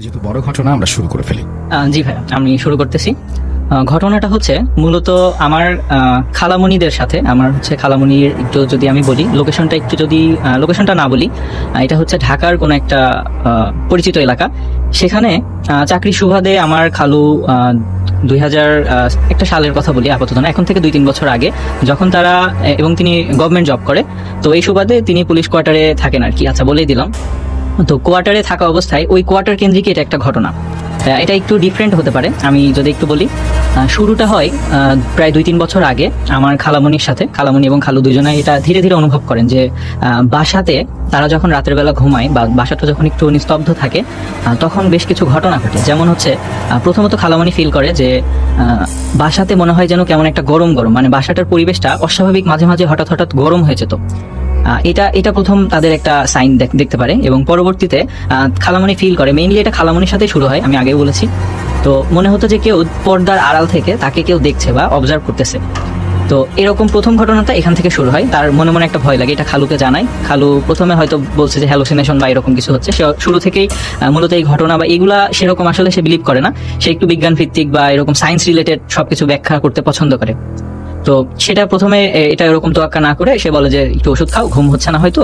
যেহেতু বড় ঘটনা আমরা শুরু করে ফেলি। জি ভাই, আমি শুরু করতেছি। ঘটনাটা হচ্ছে মূলত আমার খালামণিদের সাথে। আমার হচ্ছে খালামণির একটু যদি আমি বলি লোকেশনটা, একটু যদি লোকেশনটা না বলি, এটা হচ্ছে ঢাকার কোনো একটা পরিচিত এলাকা। সেখানে চাকরি সুবাদে আমার খালু 2001 সালের কথা বলি আপাতত না, এখন থেকে 2-3 বছর আগে, যখন তারা এবং তিনি গভর্নমেন্ট জব করে, তো এই সুবাদে তিনি পুলিশ কোয়ার্টারে থাকেন আর কি। আচ্ছা, বলেই দিলাম। তো কোয়ার্টারে থাকা অবস্থায় ওই কোয়ার্টার কেন্দ্রিক এটা একটা ঘটনা। এটা একটু ডিফারেন্ট হতে পারে। আমি যদি একটু বলি, শুরুটা হয় প্রায় 2-3 বছর আগে আমার খালামণির সাথে। খালামণি এবং খালু দুজনে এটা ধীরে ধীরে অনুভব করেন যে বাসাতে তারা যখন রাতের বেলা ঘুমায় বা বাসাটা যখন একটু নিস্তব্ধ থাকে, তখন বেশ কিছু ঘটনা ঘটে। যেমন হচ্ছে প্রথমত খালামণি ফিল করে যে বাসাতে মনে হয় যেন কেমন একটা গরম গরম, মানে বাসাটার পরিবেশটা অস্বাভাবিক, মাঝে মাঝে হঠাৎ হঠাৎ গরম হয়ে যেত। এটা প্রথম তাদের একটা সাইন দেখতে পারে। এবং পরবর্তীতে খালামণি ফিল করে, মেইনলি এটা খালামণির সাথে শুরু হয়, আমি আগেও বলেছি। তো মনে হতো যে কেউ পর্দার আড়াল থেকে তাকে কেউ দেখছে বা অবজার্ভ করতেছে। তো এরকম প্রথম ঘটনাটা এখান থেকে শুরু হয়। তার মনে মনে একটা ভয় লাগে, এটা খালুকে জানায়। খালু প্রথমে হয়তো বলছে যে হ্যালুসিনেশন বা এরকম কিছু হচ্ছে। সে শুরু থেকেই মূলত এই ঘটনা বা এগুলা সেরকম আসলে সে বিলিভ করে না। সে একটু বিজ্ঞান ভিত্তিক বা এরকম সায়েন্স রিলেটেড সবকিছু ব্যাখ্যা করতে পছন্দ করে। তো সেটা প্রথমে এটা এরকম তোয়াক্কা না করে সে বলে যে একটু ওষুধ খাও, ঘুম হচ্ছে না, হয়তো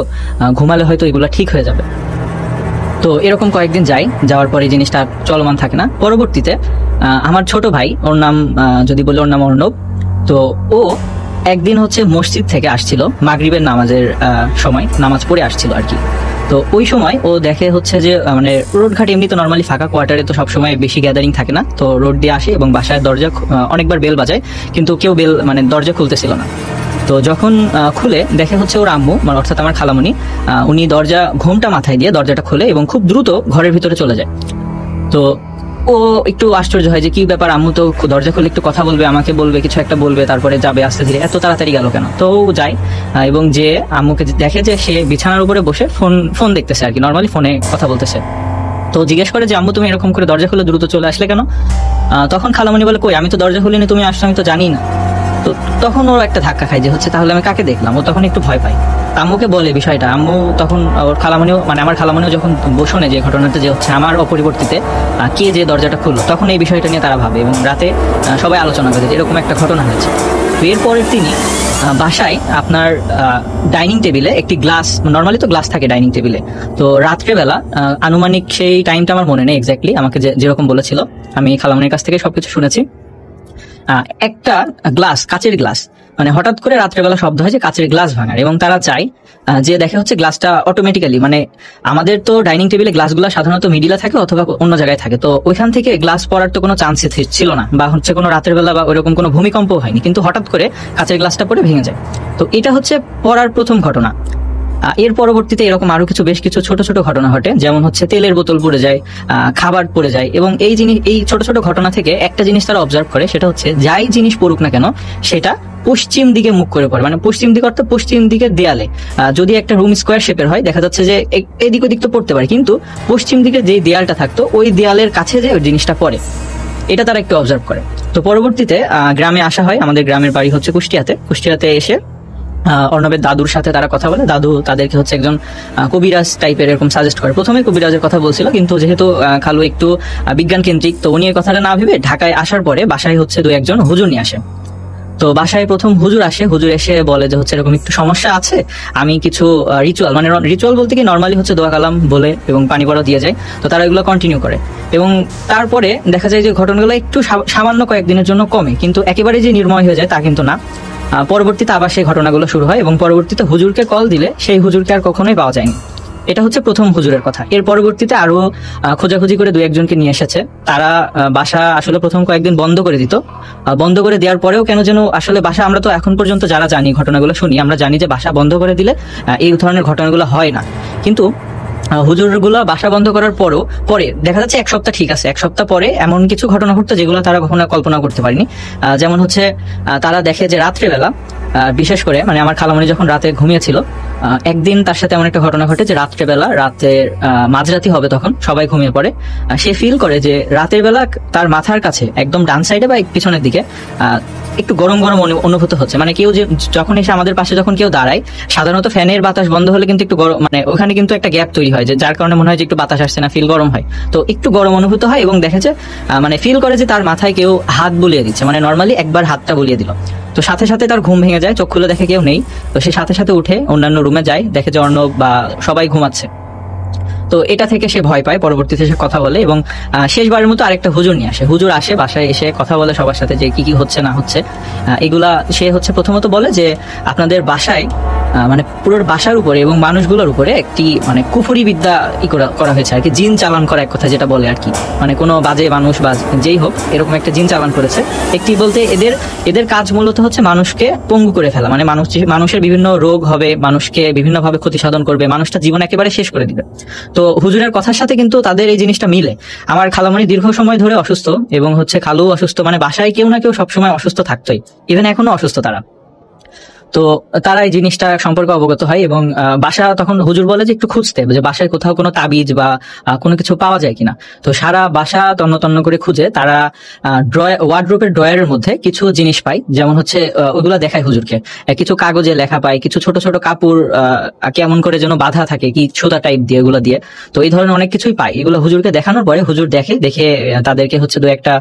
ঘুমালে হয়তো এগুলা ঠিক হয়ে যাবে। তো এরকম কয়েকদিন যাওয়ার পরে জিনিসটা চলমান থাকে না। পরবর্তীতে আমার ছোট ভাই, ওর নাম যদি বলি, ওর নাম অর্ণব। তো ও একদিন হচ্ছে মসজিদ থেকে আসছিল, মাগরিবের নামাজের সময় নামাজ পড়ে আসছিল আর কি। তো ওই সময় ও দেখে হচ্ছে যে মানে রোডঘাট এমনি তো নর্মালি ফাঁকা, কোয়ার্টারে তো সবসময় বেশি গ্যাদারিং থাকে না। তো রোড দিয়ে আসে এবং বাসায় দরজা অনেকবার বেল বাজায়, কিন্তু কেউ মানে দরজা খুলতেছিল না। তো যখন খুলে দেখে হচ্ছে ওর আম্মু, মানে অর্থাৎ আমার খালামণি, উনি ঘোমটা মাথায় দিয়ে দরজাটা খুলে এবং খুব দ্রুত ঘরের ভিতরে চলে যায়। তো ও একটু আশ্চর্য হয় যে কি ব্যাপার, আম্মু তো দরজা খুলে একটু কথা বলবে, আমাকে বলবে, কিছু একটা বলবে, তারপরে যাবে, আস্তে ধীরে এত তাড়াতাড়ি গেল কেন? তো ও যায় এবং যে আম্মুকে দেখে যে সে বিছানার উপরে বসে ফোন দেখতেছে আর কি, নর্মালি ফোনে কথা বলতেছে। তো জিজ্ঞেস করে যে আম্মু তুমি এরকম করে দরজা খুলে দ্রুত চলে আসলে কেন? তখন খালামণি বলে, কই, আমি তো দরজা খুলিনি, তুমি আসছো আমি তো জানি না। তো তখন ওর একটা ধাক্কা খায় যে হচ্ছে তাহলে আমি কাকে দেখলাম। ও তখন একটু ভয় পায়, আম্মুকে বলে বিষয়টা। আম্মু তখন ওর খালামণিও, মানে আমার খালামণিও যখন শোনে যে ঘটনাটা যে হচ্ছে আমার অপরিবর্তিতে কে যে দরজাটা খুললো, তখন এই বিষয়টা নিয়ে তারা ভাবে এবং রাতে সবাই আলোচনা করে এরকম একটা ঘটনা হয়েছে। তো এরপরের তিনি বাসায় আপনার ডাইনিং টেবিলে একটি গ্লাস, নর্মালি তো গ্লাস থাকে ডাইনিং টেবিলে। তো রাত্রেবেলা আনুমানিক সেই টাইমটা আমার মনে নেই এক্স্যাক্টলি, আমাকে যেরকম বলেছিল, আমি খালামণির কাছ থেকে সবকিছু শুনেছি। একটা গ্লাস, কাচের গ্লাস, মানে হঠাৎ করে রাত্রেবেলা শব্দ হয় যে কাচের গ্লাস ভাঙার, এবং তারা চায় যে দেখে হচ্ছে গ্লাসটা অটোমেটিক্যালি, মানে আমাদের তো ডাইনিং টেবিলে গ্লাসগুলো সাধারণত মিডিলে থাকে অথবা অন্য জায়গায় থাকে, তো ওইখান থেকে গ্লাস পড়ার তো কোনো চান্স ছিল না, বা হচ্ছে কোনো রাতের বেলা বা ওইরকম কোনো ভূমিকম্প হয়নি, কিন্তু হঠাৎ করে কাচের গ্লাসটা পড়ে ভেঙে যায়। তো এটা হচ্ছে পড়ার প্রথম ঘটনা। এর পরবর্তীতে এরকম আরো বেশ কিছু ছোট ছোট ঘটনা ঘটে, যেমন হচ্ছে তেলের বোতল পড়ে যায়, খাবার পড়ে যায়, এবং এই ছোট ছোট ঘটনা থেকে একটা জিনিস তারা অবজার্ভ করে, সেটা হচ্ছে যাই জিনিস পড়ুক না কেন সেটা পশ্চিম দিকে মুখ করে পড়ে, মানে পশ্চিম দিকে অর্থাৎ পশ্চিম দিকের দেয়ালে। যদি একটা রুম স্কোয়ার শেপের হয়, দেখা যাচ্ছে যে এদিক ওদিক তো পড়তে পারে, কিন্তু পশ্চিম দিকে যে দেয়ালটা থাকতো ওই দেয়ালের কাছে যে ওই জিনিসটা পড়ে, এটা তারা একটু অবজার্ভ করে। তো পরবর্তীতে গ্রামে আসা হয়, আমাদের গ্রামের বাড়ি হচ্ছে কুষ্টিয়াতে এসে অর্ণবের দাদুর সাথে তারা কথা বলে। দাদু তাদেরকে হচ্ছে একজন কবিরাজ টাইপের এরকম সাজেস্ট করে। প্রথমে কবিরাজের কথা বলছিল, কিন্তু যেহেতু খালু একটু বিজ্ঞান কেন্দ্রিক, তো উনি এই কথাটা না ভেবে ঢাকায় আসার পরে বাসায় হচ্ছে 2-1 হুজুর নিয়ে আসে। তো বাসায় প্রথম হুজুর এসে বলে যে হচ্ছে এরকম একটু সমস্যা আছে, আমি কিছু রিচুয়াল, মানে রিচুয়াল বলতে কি নর্মালি হচ্ছে দোয়া কালাম বলে এবং পানি পড়া দিয়ে যায়। তো তারা এগুলো কন্টিনিউ করে এবং তারপরে দেখা যায় যে ঘটনাগুলো একটু সামান্য কয়েকদিনের জন্য কমে, কিন্তু একেবারে যে নির্ময় হয়ে যায় তা কিন্তু না। পরবর্তীতে আবার সেই ঘটনাগুলো শুরু হয় এবং পরবর্তীতে হুজুরকে কল দিলে সেই হুজুরকে আর কখনোই পাওয়া যায়নি। এটা হচ্ছে প্রথম হুজুরের কথা। এর পরবর্তীতে আরো খোঁজাখুঁজি করে 2-1 নিয়ে এসেছে। তারা বাসা আসলে প্রথম কয়েকদিন বন্ধ করে দিত। বন্ধ করে দেওয়ার পরেও কেন যেন আসলে বাসা, আমরা তো এখন পর্যন্ত যারা জানি ঘটনাগুলো শুনি, আমরা জানি যে বাসা বন্ধ করে দিলে এই ধরনের ঘটনাগুলো হয় না। কিন্তু হুজুরগুলো বাসা বন্ধ করার পরে দেখা যাচ্ছে 1 সপ্তাহ ঠিক আছে, 1 সপ্তাহ পরে এমন কিছু ঘটনা ঘটতো যেগুলো তারা কখনো কল্পনা করতে পারেনি। যেমন হচ্ছে তারা দেখে যে রাত্রেবেলা, বিশেষ করে মানে আমার খালামণি যখন রাতে ঘুমিয়েছিল, একদিন তার সাথে এমন একটা ঘটনা ঘটে যে রাতের মাঝরাতি হবে, তখন সবাই ঘুমিয়ে পড়ে। সে ফিল করে যে রাতের বেলা তার মাথার কাছে একদম ডান সাইডে বা পিছনের দিকে একটু গরম গরম অনুভূত হচ্ছে, মানে কেউ যে যখন এসে আমাদের পাশে যখন কেউ দাঁড়ায়, সাধারণত ফ্যানের বাতাস বন্ধ হলে কিন্তু একটু গরম, মানে ওখানে কিন্তু একটা গ্যাপ তৈরি হয়, যে যার কারণে মনে হয় যে একটু বাতাস আসছে না, ফিল গরম হয়। তো একটু গরম অনুভূত হয় এবং দেখেছে মানে ফিল করে যে তার মাথায় কেউ হাত বুলিয়ে দিচ্ছে, মানে নর্মালি একবার হাতটা বুলিয়ে দিল। তো সাথে সাথে তার ঘুম ভেঙে যায়, চোখ খুলে দেখে কেউ নেই। তো সে সাথে সাথে উঠে অন্যান্য রুমে যায়, দেখে যে অর্ণব বা সবাই ঘুমাচ্ছে। তো এটা থেকে সে ভয় পায়, পরবর্তীতে সে কথা বলে এবং শেষবারের মতো আরেকটা হুজুর নিয়ে আসে। হুজুর আসে বাসায়, এসে কথা বলে সবার সাথে যে কি কি হচ্ছে না হচ্ছে এগুলা। সে প্রথমত বলে যে আপনাদের বাসায় মানে পুরো বাসার উপরে এবং মানুষগুলোর উপরে একটি মানে কুফরি বিদ্যা করা হয়েছে আর কি, জিন চালান করা, এক কথা যেটা বলে আর কি, মানে কোনো বাজে মানুষ বা যেই হোক এরকম একটা জিন চালান করেছে। একটি বলতে এদের কাজ মূলত হচ্ছে মানুষকে পঙ্গু করে ফেলা, মানে মানুষের বিভিন্ন রোগ হবে, মানুষকে বিভিন্নভাবে ক্ষতি সাধন করবে, মানুষটা জীবন একেবারে শেষ করে দিবে। তো হুজুরের কথার সাথে কিন্তু তাদের এই জিনিসটা মিলে। আমার খালামণি দীর্ঘ সময় ধরে অসুস্থ এবং খালু অসুস্থ, মানে বাসায় কেউ না কেউ সবসময় অসুস্থ থাকতোই, ইভেন এখনো অসুস্থ তারা। তো তারা এই জিনিসটা সম্পর্কে অবগত হয় এবং বাসা তখন হুজুর বলে যে একটু খুঁজতে, যে বাসায় কোথাও কোনো তাবিজ বা কোনো কিছু পাওয়া যায় কিনা। তো সারা বাসা তন্ন তন্ন করে খুঁজে তারা ওয়ার্ডরোবের ড্রয়ারের মধ্যে কিছু জিনিস পায়, যেমন ওগুলা দেখায় হুজুরকে। কিছু কাগজে লেখা পায়, কিছু ছোট ছোট কাপড় কেমন করে যেন বাঁধা থাকে কি সুতা টাইপ দিয়ে, এগুলো দিয়ে। তো এই ধরনের অনেক কিছুই পায়। এগুলো হুজুরকে দেখানোর পরে হুজুর দেখে তাদেরকে দু একটা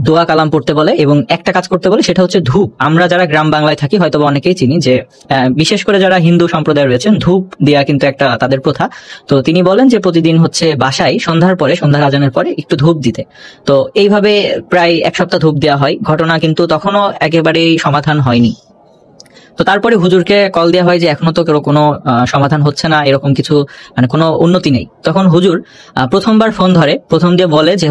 দোয়া কালাম পড়তে বলে এবং একটা কাজ করতে বলে, সেটা হচ্ছে ধূপ। আমরা যারা গ্রাম বাংলায় থাকি হয়তো অনেকেই চিনি যে বিশেষ করে যারা হিন্দু সম্প্রদায় রয়েছেন, ধূপ দেয়া কিন্তু একটা তাদের প্রথা। তো তিনি বলেন যে প্রতিদিন বাসায় সন্ধ্যার আজানের পরে একটু ধূপ দিতে। তো এইভাবে প্রায় এক সপ্তাহ ধূপ দেওয়া হয়। ঘটনা কিন্তু তখনও একেবারেই সমাধান হয়নি। তো তারপরে হুজুরকে কল দেওয়া হয় যে এখনো তো কোনো সমাধান হচ্ছে না, এরকম কিছু মানে কোনো উন্নতি নেই। তখন হুজুর প্রথমবার ফোন ধরে, প্রথম দিয়ে বলে যে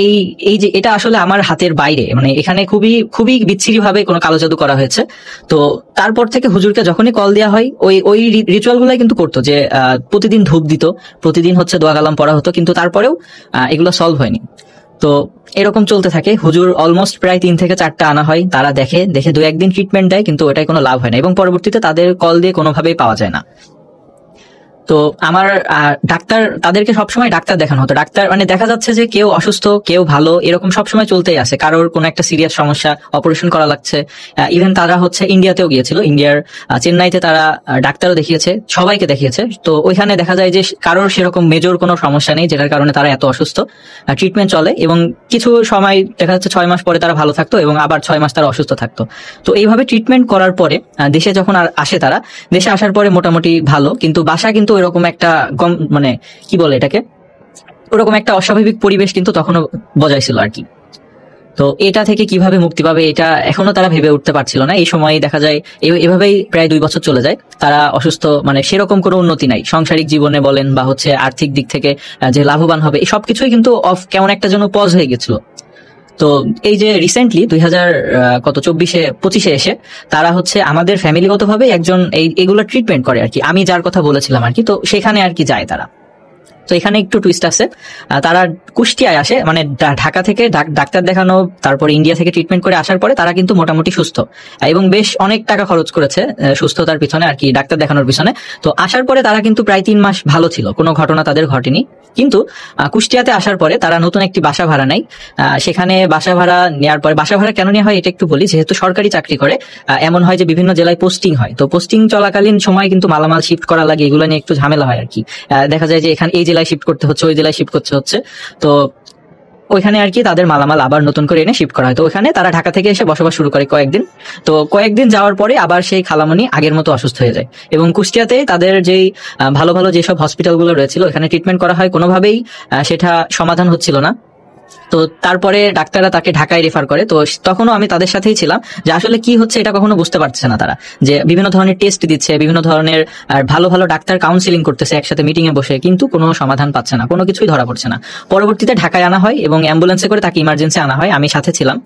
এই যে এটা আসলে আমার হাতের বাইরে, মানে এখানে খুবই খুবই বিচ্ছিরি ভাবে কোনো কালো জাদু করা হয়েছে। তো তারপর থেকে হুজুরকে যখনই কল দেওয়া হয় ওই রিচুয়াল গুলাই কিন্তু করতো, যে প্রতিদিন ধূপ দিত, প্রতিদিন দোয়া কালাম পড়া হতো, কিন্তু তারপরেও এগুলো সলভ হয়নি। তো এরকম চলতে থাকে। হুজুর অলমোস্ট প্রায় 3 থেকে 4টা আনা হয়, তারা দেখে 2-1 দিন ট্রিটমেন্ট দেয়, কিন্তু ওটাই কোনো লাভ হয় না এবং পরবর্তীতে তাদের কল দিয়ে কোনোভাবেই পাওয়া যায় না। তো আমার ডাক্তার, তাদেরকে সবসময় ডাক্তার দেখানো হতো। ডাক্তার মানে দেখা যাচ্ছে যে কেউ অসুস্থ কেউ ভালো, এরকম সবসময় চলতেই আছে। কারোর কোনো একটা সিরিয়াস সমস্যা, অপারেশন করা লাগছে। ইভেন তারা ইন্ডিয়াতেও গিয়েছিল, ইন্ডিয়ার চেন্নাইতে তারা ডাক্তারও দেখিয়েছে, সবাইকে দেখিয়েছে। তো ওইখানে দেখা যায় যে কারোর সেরকম মেজর কোনো সমস্যা নেই, যেটার কারণে তারা এত অসুস্থ। ট্রিটমেন্ট চলে এবং কিছু সময় দেখা যাচ্ছে 6 মাস পরে তারা ভালো থাকতো এবং আবার 6 মাস তারা অসুস্থ থাকতো। তো এইভাবে ট্রিটমেন্ট করার পরে দেশে যখন আসে, তারা দেশে আসার পরে মোটামুটি ভালো, কিন্তু বাসা কিন্তু এরকম একটা মানে কি বলে এটাকে, ওরকম একটা অস্বাভাবিক পরিবেশ কিন্তু তখনও বজায় ছিল আর কি। তো এটা থেকে কিভাবে মুক্তি পাবে এটা এখনো তারা ভেবে উঠতে পারছিল না। এই সময় দেখা যায় এভাবেই প্রায় 2 বছর চলে যায়। তারা অসুস্থ, মানে সেরকম কোনো উন্নতি নাই সাংসারিক জীবনে বলেন বা আর্থিক দিক থেকে যে লাভবান হবে, এই সবকিছুই কিন্তু কেমন একটা যেন পজ হয়ে গেছিল। তো এই যে রিসেন্টলি 2024-25 এসে তারা আমাদের ফ্যামিলিগতভাবে একজন এইগুলো ট্রিটমেন্ট করে আর কি, আমি যার কথা বলেছিলাম আর কি। তো সেখানে আর কি যায় তারা। তো এখানে একটু টুইস্ট আছে, তারা কুষ্টিয়ায় আসে, মানে ঢাকা থেকে ডাক্তার দেখানো, তারপর ইন্ডিয়া থেকে ট্রিটমেন্ট করে আসার পরে তারা কিন্তু মোটামুটি সুস্থ এবং বেশ অনেক টাকা খরচ করেছে সুস্থতার পিছনে আর কি, ডাক্তার দেখানোর পিছনে। তো আসার পরে তারা কিন্তু প্রায় 3 মাস ভালো ছিল, কোনো ঘটনা তাদের ঘটেনি। কিন্তু কুষ্টিয়াতে আসার পরে তারা নতুন একটি বাসা ভাড়া নেয়। সেখানে বাসা ভাড়া নেওয়ার পরে, বাসা ভাড়া কেন নেওয়া হয় এটা একটু বলি। যেহেতু সরকারি চাকরি করে, এমন হয় যে বিভিন্ন জেলায় পোস্টিং হয়। তো পোস্টিং চলাকালীন সময় কিন্তু মালামাল শিফট করা লাগে, এগুলো নিয়ে একটু ঝামেলা হয় আর কি। দেখা যায় যে এখানে এই জেলায় শিফট করতে হচ্ছে, ওই জেলায় শিফট করতে হচ্ছে। তো ওইখানে আর কি তাদের মালামাল আবার নতুন করে এনে শিফট করা হয়। তো ওখানে তারা ঢাকা থেকে এসে বসবাস শুরু করে কয়েকদিন। তো কয়েকদিন যাওয়ার পরে আবার সেই খালামণি আগের মতো অসুস্থ হয়ে যায় এবং কুষ্টিয়াতে তাদের যেই ভালো ভালো যেসব হসপিটালগুলো রয়েছিল এখানে ট্রিটমেন্ট করা হয়, কোনোভাবেই সেটা সমাধান হচ্ছিল না। তো তারপরে ডাক্তাররা তাকে ঢাকায় রেফার করে। তো তখনও আমি তাদের সাথেই ছিলাম, যে আসলে কি হচ্ছে এটা কখনো বুঝতে পারছে না তারা, যে বিভিন্ন ধরনের টেস্ট দিচ্ছে, বিভিন্ন ধরনের ভালো ভালো ডাক্তার কাউন্সিলিং করতেছে একসাথে মিটিং এ বসে, কিন্তু কোনো সমাধান পাচ্ছে না, কোনো কিছুই ধরা পড়ছে না। পরবর্তীতে ঢাকায় আনা হয় এবং অ্যাম্বুলেন্সে করে তাকে ইমার্জেন্সি আনা হয়, আমি সাথে ছিলাম,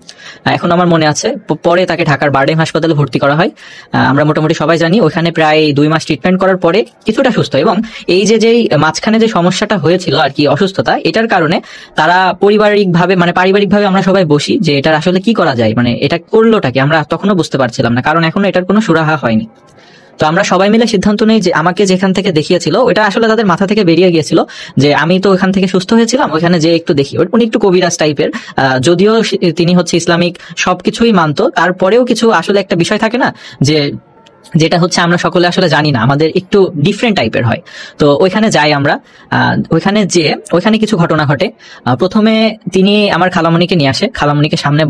এখন আমার মনে আছে। পরে তাকে ঢাকার বারডেম হাসপাতালে ভর্তি করা হয়। আমরা মোটামুটি সবাই জানি ওখানে প্রায় 2 মাস ট্রিটমেন্ট করার পরে কিছুটা সুস্থ। এবং এই যেই মাঝখানে যে সমস্যাটা হয়েছিল আর কি, অসুস্থতা, এটার কারণে তারা পারিবারিকভাবে আমরা সবাই বসি যে এটা আসলে কি করা যায়, মানে এটা করলোটাকে আমরা তখনও বুঝতে পারছিলাম না, কারণ এখনো এটার কোনো সুরাহা হয়নি। তো আমরা সবাই মিলে সিদ্ধান্ত নেই যে আমাকে যেখান থেকে দেখিয়েছিল ওটা আসলে তাদের মাথা থেকে বেরিয়ে গিয়েছিল, যে আমি তো ওখান থেকে সুস্থ হয়েছিলাম, ওখানে যে একটু দেখি। উনি একটু কবিরাজ টাইপের, যদিও তিনি হচ্ছে ইসলামিক সবকিছুই মানতো, তারপরেও কিছু আসলে একটা বিষয় থাকে না যে যেটা হচ্ছে আমরা সকলে আসলে জানি না, আমাদের একটু ডিফারেন্ট টাইপের হয়। তো ওইখানে যাই আমরা, ওইখানে কিছু ঘটনা ঘটে। প্রথমে তিনি আমার খালামণিকে নিয়ে আসে, খালামণিকে সামনে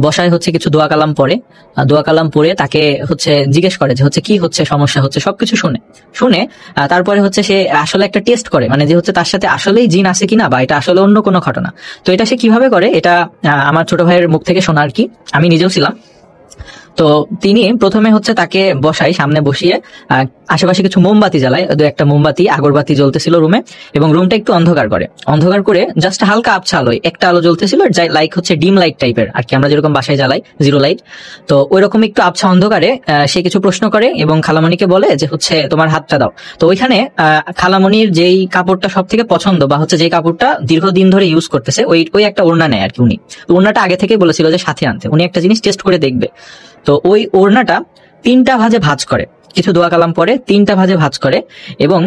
বসায় হচ্ছে কিছু দোয়া কালাম পড়ে তাকে হচ্ছে জিজ্ঞেস করে যে হচ্ছে কি হচ্ছে, সমস্যা হচ্ছে, সবকিছু শুনে তারপরে হচ্ছে সে আসলে একটা টেস্ট করে, মানে যে হচ্ছে তার সাথে আসলেই জিন আছে কিনা বা এটা আসলে অন্য কোনো ঘটনা। তো এটা সে কিভাবে করে, এটা আমার ছোট ভাইয়ের মুখ থেকে শোনা আর কি, আমি নিজেও ছিলাম। তো তিনি প্রথমে হচ্ছে তাকে সামনে বসিয়ে আশেপাশে কিছু মোমবাতি জ্বালায়, একটা মোমবাতি আগরবাতি জ্বলতেছিল রুমে, এবং রুমটা একটু অন্ধকার করে জাস্ট হালকা আবছা আলোয় একটা আলো জ্বলতেছিল, লাইক হচ্ছে ডিম লাইট টাইপের আর কি, আমরা যেরকম বাসায় জ্বালাই জিরো লাইট। তো ওইরকম একটু আবছা অন্ধকারে সে কিছু প্রশ্ন করে এবং খালামণিকে বলে যে হচ্ছে তোমার হাতটা দাও। তো ওইখানে খালামণির যেই কাপড়টা সব থেকে পছন্দ বা হচ্ছে যেই কাপড়টা দীর্ঘদিন ধরে ইউজ করতেছে ওই একটা ওড়না নেয় আর কি। উনি ওড়নাটা আগে থেকে বলেছিল যে সাথে আনতে, উনি একটা জিনিস টেস্ট করে দেখবে। তো ওই ওড়নাটা 3টা ভাঁজে ভাঁজ করে, কিছু দোয়া কালাম পরে 3টা ভাঁজে ভাঁজ করে এবং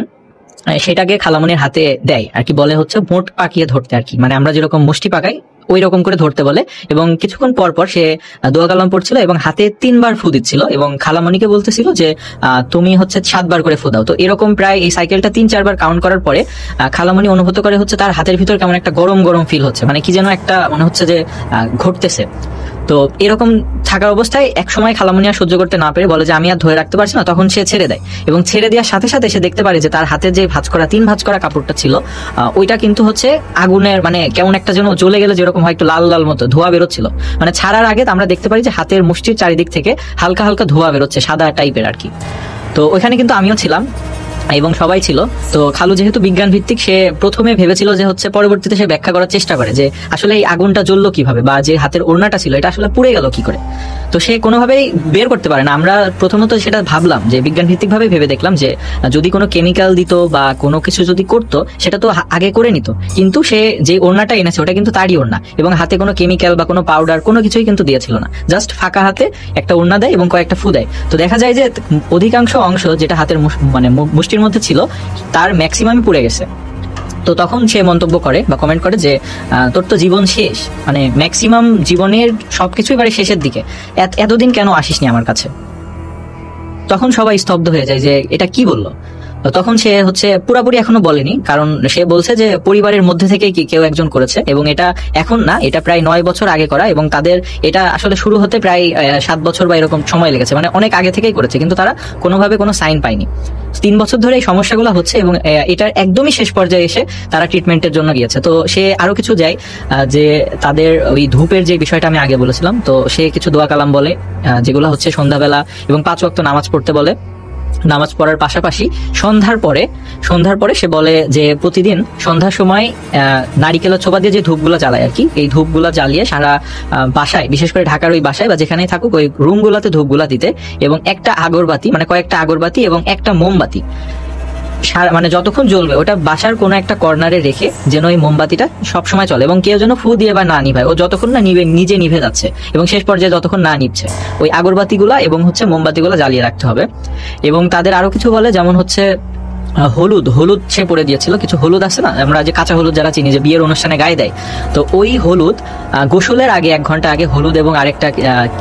সেটাকে খালামণির হাতে দেয় আর কি, বলে হচ্ছে মোট পাকিয়ে ধরতে আর কি, মানে আমরা যেরকম মুষ্টি পাকাই ওই রকম করে ধরতে বলে। এবং কিছুক্ষণ পর পর সে দোয়া কালাম পড়ছিল এবং হাতে 3বার ফু দিচ্ছিল এবং খালামণিকে বলতেছিল যে তুমি হচ্ছে 7বার করে ফু দাও। তো এরকম প্রায় এই সাইকেলটা 3-4 বার কাউন্ট করার পরে খালামণি অনুভূত করে হচ্ছে তার হাতের ভিতর কেমন একটা গরম গরম ফিল হচ্ছে, মানে কি যেন একটা মনে হচ্ছে যে ঘটতেছে। তো এরকম থাকা অবস্থায় এক সময় খালামণি আর সহ্য করতে না পেরে বলে যে আমি আর ধরে রাখতে পারছি না, তখন সে ছেড়ে দেয় এবং ছেড়ে দেওয়ার সাথে সাথে সে দেখতে পারে যে তার হাতে যে 3 ভাঁজ করা কাপড়টা ছিল ওইটা কিন্তু হচ্ছে আগুনের, মানে কেমন একটা যেন জ্বলে গেলে যেরকম হয় একটু লাল লাল মতো ধোঁয়া বেরোচ্ছিল, মানে ছাড়ার আগে আমরা দেখতে পারি যে হাতের মুষ্টির চারিদিক থেকে হালকা হালকা ধোঁয়া বেরোচ্ছে, সাদা টাইপের আর কি। তো ওইখানে কিন্তু আমিও ছিলাম এবং সবাই ছিল। তো খালু যেহেতু বিজ্ঞান ভিত্তিক, সে প্রথমে ভেবেছিল যে হচ্ছে, পরবর্তীতে সে ব্যাখ্যা করার চেষ্টা করে যে আসলে এই আগুনটা জ্বললো কিভাবে বা যে হাতের ওড়নাটা ছিল এটা আসলে পুড়ে গেল কি করে। তো সে কোনোভাবেই বের করতে পারে না। আমরা প্রথমত সেটা ভাবলাম যে বিজ্ঞান ভিত্তিক ভাবে ভেবে দেখলাম যে যদি কোনো কেমিক্যাল দিত বা কোনো কিছু যদি করতো সেটা তো আগে করে নিত, কিন্তু সে যে ওড়নাটা এনেছে ওটা কিন্তু তারই ওড়না এবং হাতে কোনো কেমিক্যাল বা কোনো পাউডার কোনো কিছুই কিন্তু দিয়েছিল না, জাস্ট ফাঁকা হাতে একটা ওড়না দেয় এবং কয়েকটা ফু দেয়। তো দেখা যায় যে অধিকাংশ অংশ যেটা হাতের মানে মুষ্টির মধ্যে ছিল তার ম্যাক্সিমামই পুড়ে গেছে। তো তখন সে মন্তব্য করে বা কমেন্ট করে যে তোর তো জীবন শেষ, মানে ম্যাক্সিমাম জীবনের সবকিছুই বাড়ি শেষের দিকে, এতদিন কেন আসিসনি আমার কাছে। তখন সবাই স্তব্ধ হয়ে যায় যে এটা কি বললো। তো তখন সে হচ্ছে পুরাপুরি এখনো বলেনি, কারণ সে বলছে যে পরিবারের মধ্যে থেকে কি কেউ একজন করেছে এবং এটা এখন না, এটা প্রায় 9 বছর আগে করা এবং তাদের এটা আসলে শুরু হতে প্রায় 7 বছর বা এরকম সময় লেগেছে, মানে অনেক আগে থেকেই করেছে কিন্তু তারা কোনোভাবে কোনো সাইন পায়নি। 3 বছর ধরে এই সমস্যাগুলো হচ্ছে এবং এটার একদমই শেষ পর্যায়ে এসে তারা ট্রিটমেন্টের জন্য গিয়েছে। তো সে আরো কিছু যায় যে তাদের ওই ধূপের যে বিষয়টা আমি আগে বলেছিলাম, তো সে কিছু দোয়া কালাম বলে যেগুলো হচ্ছে সন্ধ্যাবেলা এবং 5 ওয়াক্ত নামাজ পড়তে বলে। নামাজ পড়ার পাশাপাশি সন্ধ্যার পরে সে বলে যে প্রতিদিন সন্ধ্যার সময় নারিকেলের ছোবা দিয়ে যে ধূপগুলো জ্বালায় আর কি, এই ধূপগুলো জ্বালিয়ে সারা বাসায়, বিশেষ করে ঢাকার ওই বাসায় বা যেখানেই থাকুক ওই রুমগুলোতে ধূপগুলা দিতে এবং একটা আগরবাতি, মানে কয়েকটা আগরবাতি এবং একটা মোমবাতি মানে যতক্ষণ জ্বলবে ওটা বাসার কোনো একটা কর্নারে রেখে যেন ওই মোমবাতিটা সবসময় চলে এবং কেউ যেন ফু দিয়ে বা না নিভায়, ও যতক্ষণ না নিজে নিভে যাচ্ছে এবং শেষ পর্যায়ে যতক্ষণ না নিভছে ওই আগরবাতিগুলা এবং হচ্ছে মোমবাতিগুলা জ্বালিয়ে রাখতে হবে। এবং তাদের আরো কিছু বলে, যেমন হচ্ছে হলুদ সে পরে দিয়েছিল, কিছু হলুদ আছে না আমরা যে কাঁচা হলুদ যারা চিনি যে বিয়ের অনুষ্ঠানে গায়ে দেয়, তো ওই হলুদ গোসলের আগে 1 ঘন্টা আগে হলুদ এবং আরেকটা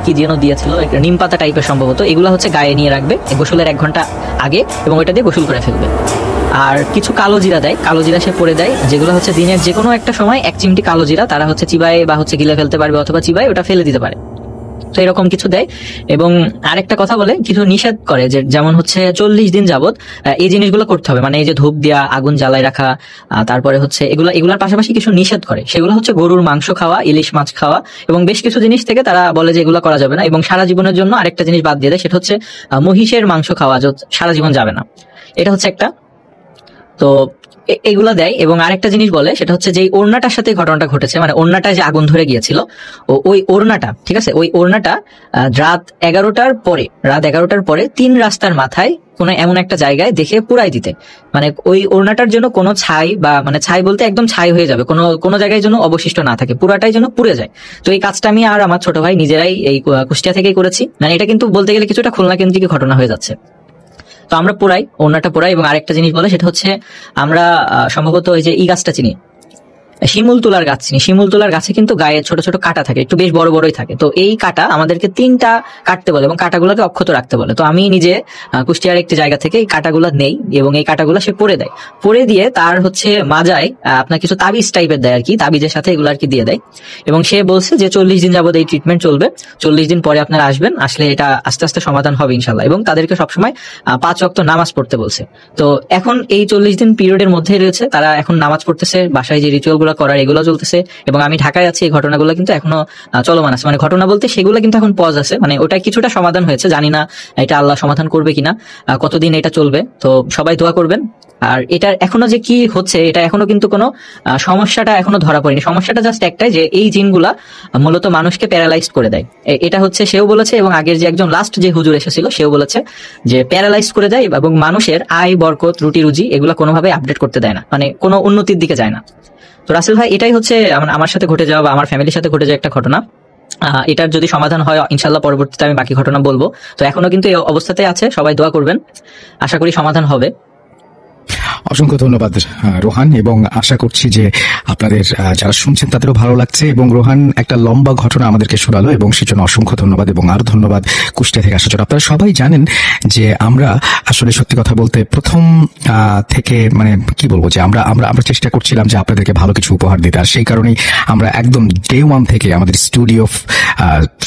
কি যেন দিয়েছিল নিম পাতা টাইপের সম্ভবত, এগুলো হচ্ছে গায়ে নিয়ে রাখবে গোসলের 1 ঘন্টা আগে এবং ওইটা দিয়ে গোসল করে ফেলবে। আর কিছু কালো জিরা দেয়, কালো জিরা সে পরে দেয়, যেগুলো হচ্ছে দিনের যে কোনো একটা সময় 1 চিমটি কালো জিরা তারা হচ্ছে চিবায় বা হচ্ছে গিলে ফেলতে পারবে অথবা চিবায় ওটা ফেলে দিতে পারে। তো এরকম কিছু দেয় এবং আরেকটা কথা বলে, কিছু নিষেধ করে যে যেমন হচ্ছে 40 দিন যাবত এই জিনিসগুলো করতে হবে, মানে এই যে ধূপ দিয়া আগুন জ্বালায় রাখা, তারপরে হচ্ছে এগুলার পাশাপাশি কিছু নিষেধ করে, সেগুলো হচ্ছে গরুর মাংস খাওয়া, ইলিশ মাছ খাওয়া এবং বেশ কিছু জিনিস থেকে তারা বলে যে এগুলো করা যাবে না। এবং সারা জীবনের জন্য আরেকটা জিনিস বাদ দিয়ে দেয়, সেটা হচ্ছে মহিষের মাংস খাওয়া সারা জীবন যাবে না, এটা হচ্ছে একটা। তো এগুলা দেয় এবং আরেকটা জিনিস বলে, সেটা হচ্ছে যে ওড়নাটার সাথে ঘটনাটা ঘটেছে, মানে ওড়নাটা যে আগুন ধরে গিয়েছিল ওই ওড়নাটা, ঠিক আছে, ওই ওড়নাটা রাত 11টার পরে 3 রাস্তার মাথায় কোনো এমন একটা জায়গায় দেখে পুড়াই দিতে, মানে ওই ওড়নাটার জন্য কোনো ছাই বা মানে ছাই বলতে একদম ছাই হয়ে যাবে, কোনো জায়গায় যেন অবশিষ্ট না থাকে, পুরাটাই যেন পুড়ে যায়। তো এই কাজটা আমি আর আমার ছোট ভাই নিজেরাই এই কুষ্টিয়া থেকেই করেছি, মানে এটা কিন্তু বলতে গেলে কিছুটা খুলনা কেন্দ্রিক ঘটনা হয়ে যাচ্ছে। আমরা পোড়াই, ওড়নাটা পোড়াই। এবং আরেকটা জিনিস বলে, সেটা হচ্ছে আমরা সম্ভবত ওই যে ই গাছটা চিনি, শিমুল তুলার গাছ চিনি। শিমুল তুলার গাছে কিন্তু গায়ে ছোট ছোট কাঁটা থাকে, একটু বেশ বড় বড়ই থাকে। তো এই কাঁটা আমাদেরকে 3টা কাটতে বলে এবং কাঁটাগুলোকে অক্ষত রাখতে বলে। তো আমি নিজে কুষ্টিয়ার একটি জায়গা থেকে এই কাঁটাগুলো নেই এবং এই কাঁটাগুলো সে পরে দেয়। পরে দিয়ে তার হচ্ছে মাজায় আপনার কিছু তাবিজ টাইপের দেয় আর কি, তাবিজের সাথে এগুলো আর কি দিয়ে দেয়। এবং সে বলছে যে 40 দিন যাবত এই ট্রিটমেন্ট চলবে, 40 দিন পরে আপনারা আসবেন, আসলে এটা আস্তে আস্তে সমাধান হবে ইনশাল্লাহ। এবং তাদেরকে সবসময় 5 ওয়াক্ত নামাজ পড়তে বলছে। তো এখন এই 40 দিন পিরিয়ডের মধ্যেই রয়েছে, তারা এখন নামাজ পড়তেছে, বাসায় যে রিচুয়াল করার এগুলো চলতেছে। এবং আমি ঢাকায় আছি, এই ঘটনাগুলো কিন্তু এখনো চলমান আছে। মানে ঘটনা বলতে সেগুলো কিন্তু এখন পজ আছে, মানে ওটা কিছুটা সমাধান হয়েছে, জানি না এটা আল্লাহ সমাধান করবে কিনা, কতদিন এটা চলবে। তো সবাই দোয়া করবেন। আর এটার এখনো যে কি হচ্ছে, এটা এখনো কিন্তু কোনো সমস্যাটা এখনো ধরা পড়েনি। সমস্যাটা জাস্ট একটাই, যে এই জিনগুলা মূলত মানুষকে প্যারালাইজড করে দেয়। এটা হচ্ছে সেও বলেছে, এবং আগের যে একজন লাস্ট যে হুজুর এসেছিল সেও বলেছে যে প্যারালাইজ করে দেয় এবং মানুষের আয়, বরকত, রুটি রুজি এগুলো কোনোভাবে আপডেট করতে দেয় না, মানে কোনো উন্নতির দিকে যায় না। তো রাসেল ভাই, এটাই হচ্ছে আমার সাথে ঘটে যাওয়া বা আমার ফ্যামিলির সাথে ঘটে যাওয়া একটা ঘটনা। এটার যদি সমাধান হয় ইনশাল্লাহ পরবর্তীতে আমি বাকি ঘটনা বলবতে। তো এখনো কিন্তু এই অবস্থাতে আছে, সবাই দোয়া করবেন, আশা করি সমাধান হবে। অসংখ্য ধন্যবাদ রোহান, এবং আশা করছি যে আপনাদের যারা শুনছেন তাদেরও ভালো লাগছে। এবং রোহান একটা লম্বা ঘটনা আমাদেরকে শোনালো এবং সেজন্য অসংখ্য ধন্যবাদ। এবং আরো ধন্যবাদ কুষ্টিয়া থেকে আসার জন্য। আপনারা সবাই জানেন যে আমরা আসলে সত্যি কথা বলতে প্রথম থেকে মানে কি বলবো, যে আমরা আমরা আমরা চেষ্টা করছিলাম যে আপনাদেরকে ভালো কিছু উপহার দিতে। আর সেই কারণেই আমরা একদম ডে 1 থেকে আমাদের স্টুডিও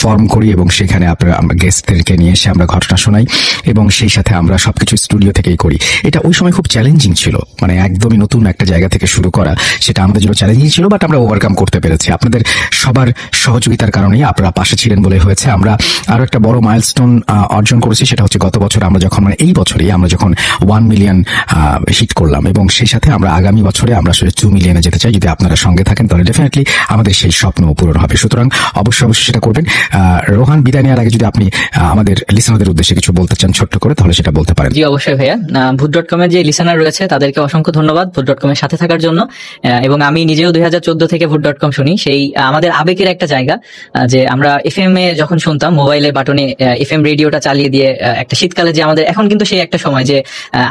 ফর্ম করি এবং সেখানে আপনারা গেস্টদেরকে নিয়ে এসে আমরা ঘটনা শোনাই এবং সেই সাথে আমরা সবকিছু স্টুডিও থেকেই করি। এটা ওই সময় খুব চ্যালেঞ্জিং ছিল, মানে একদমই নতুন একটা জায়গা থেকে শুরু করা, সেটা আমাদের জন্য চ্যালেঞ্জিং ছিল, বাট আমরা ওভারকাম করতে পেরেছি। আপনাদের সবার সহযোগিতার কারণেই আপনারা পাশে ছিলেন বলে হয়েছে। আমরা আরো একটা বড় মাইলস্টোন অর্জন করেছি, সেটা হচ্ছে গত বছর আমরা যখন, মানে এই বছরই আমরা যখন 1 মিলিয়ন হিট করলাম এবং সেই সাথে আমরা আগামী বছরে আমরা আসলে 2 মিলিয়নে যেতে চাই। যদি আপনারা সঙ্গে থাকেন তাহলে ডেফিনেটলি আমাদের সেই স্বপ্ন পূরণ হবে। সুতরাং অবশ্যই অবশ্যই সেটা করবেন। রোহান, বিদায় নেওয়ার আগে যদি আপনি আমাদের লিসনারদের উদ্দেশ্যে কিছু বলতে চান ছোট্ট করে, তাহলে সেটা বলতে পারেন। জি অবশ্যই ভাইয়া, ভূত.com এর যে লিসনার রয়েছে তাদেরকে অসংখ্য ধন্যবাদ ভূত.com এর সাথে থাকার জন্য। এবং আমি নিজেও 2014 থেকে ভূত.com শুনি। সেই আমাদের আবেগের একটা জায়গা, যে আমরা এফএম এ যখন শুনতাম, মোবাইলে বাটনে এফএম রেডিওটা চালিয়ে দিয়ে একটা শীতকালে, যে আমাদের এখন কিন্তু সেই একটা সময় যে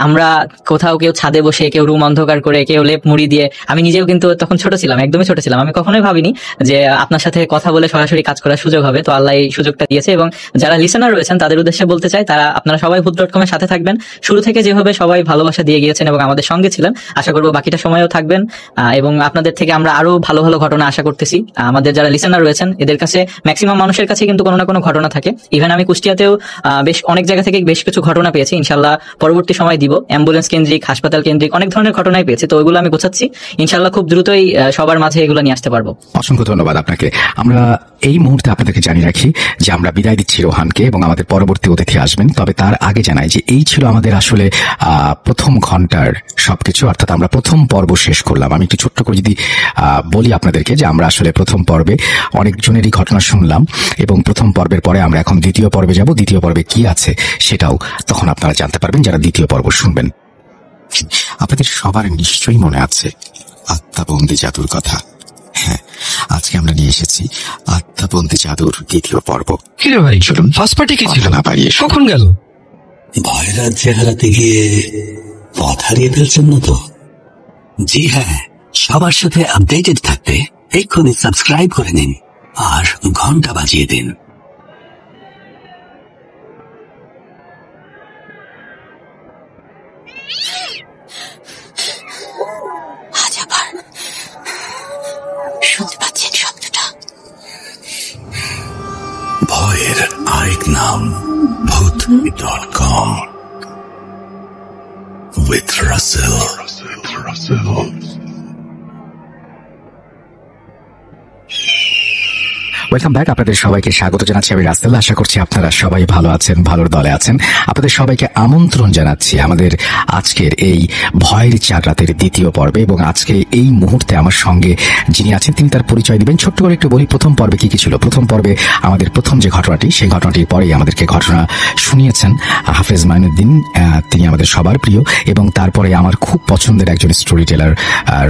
আমরা কোথাও কেউ ছাদে বসে, কেউ রুম অন্ধকার করে, কেউ লেপ মুড়ি দিয়ে, আমি নিজেও কিন্তু তখন ছোট ছিলাম, একদমই ছোট ছিলাম, আমি কখনোই ভাবিনি যে আপনার সাথে কথা বলে সরাসরি কাজ করার সুযোগ হবে। তো আল্লাহ এই সুযোগটা দিয়েছে। এবং যারা লিসনার রয়েছেন তাদের উদ্দেশ্যে বলতে চাই, তারা আপনারা সবাই ভূত.com এর সাথে থাকবেন। শুরু থেকে যেভাবে সবাই ভালোবাসা দিয়ে গিয়েছেন এবং আমাদের সঙ্গে ছিলেন, আশা করবো বাকিটা সময়ও থাকবেন। এবং আপনাদের থেকে আমরা আরো ভালো ভালো ঘটনা আশা করতেছি। আমাদের যারা লিসনার রয়েছেন এদের কাছে, ম্যাক্সিমাম মানুষের কাছে কিন্তু কোনো না কোনো ঘটনা থাকে। ইভেন আমি কুষ্টিয়াতেও বেশ অনেক জায়গা থেকে বেশ কিছু ঘটনা পেয়েছি, ইনশাল্লাহ পরবর্তী সময় দিব। অ্যাম্বুলেন্স কেন্দ্রিক, হাসপাতাল কেন্দ্রিক অনেক ধরনের ঘটনাই পেয়েছি। তো ওইগুলো আমি গোছাচ্ছি, ইনশাল্লাহ খুব দ্রুতই সবার মাঝে এগুলো নিয়ে আসতে পারবো। অসংখ্য ধন্যবাদ আপনাকে। আমরা এই মুহূর্তে আপনাদেরকে জানিয়ে রাখি যে আমরা বিদায় দিচ্ছি রোহানকে এবং আমাদের পরবর্তী অতিথি আসবেন। তবে তার আগে জানাই যে এই ছিল আমাদের আসলে প্রথম ঘন্টার সবকিছু, অর্থাৎ আমরা প্রথম পর্ব শেষ করলাম। আমি একটু ছোট্ট করে যদি বলি আপনাদেরকে যে আমরা আসলে প্রথম পর্বে অনেকজনেরই ঘটনা শুনলাম এবং প্রথম পর্বের পরে আমরা এখন দ্বিতীয় পর্বে যাব। দ্বিতীয় পর্বে কি আছে সেটাও তখন আপনারা জানতে পারবেন যারা দ্বিতীয় পর্ব শুনবেন। আপনাদের সবার নিশ্চয়ই মনে আছে আত্মাবন্দী জাদুর কথা। হ্যাঁ, আজকে আমরা নিয়ে এসেছি আত্মাবন্দী জাদুর দ্বিতীয় পর্ব। কি রে ভাই, চলুন ফার্স্ট পার্টি কি ছিল না বাড়িয়ে কখন গেল? ভয় রাজ্যে হারাতে গিয়ে পথ হারিয়ে ফেলছেন না তো? জি হ্যাঁ, সবার সাথে আপডেটেড থাকতে এক্ষুনি সাবস্ক্রাইব করে নিন আর ঘন্টা বাজিয়ে দিন। শুনতে পাচ্ছেন শব্দটা? ভয়ের আরেক নাম ভূত.com with Russell. Welcome back. আপনাদের সবাইকে স্বাগত জানাচ্ছি, আমি রাসেল। আশা করছি আপনারা সবাই ভালো আছেন, ভালোর দলে আছেন। আপনাদের সবাইকে আমন্ত্রণ জানাচ্ছি আমাদের আজকের এই ভয়ের 4 রাতের দ্বিতীয় পর্বে। এবং আজকে এই মুহূর্তে আমার সঙ্গে যিনি আছেন তিনি তার পরিচয় দিবেন। ছোট্ট করে একটু বলি প্রথম পর্বে কি কি ছিল। প্রথম পর্বে আমাদের প্রথম যে ঘটনাটি, সেই ঘটনাটির পরেই আমাদেরকে ঘটনা শুনিয়েছেন হাফেজ মাইনুদ্দিন, তিনি আমাদের সবার প্রিয়। এবং তারপরে আমার খুব পছন্দের একজন স্টোরি টেলার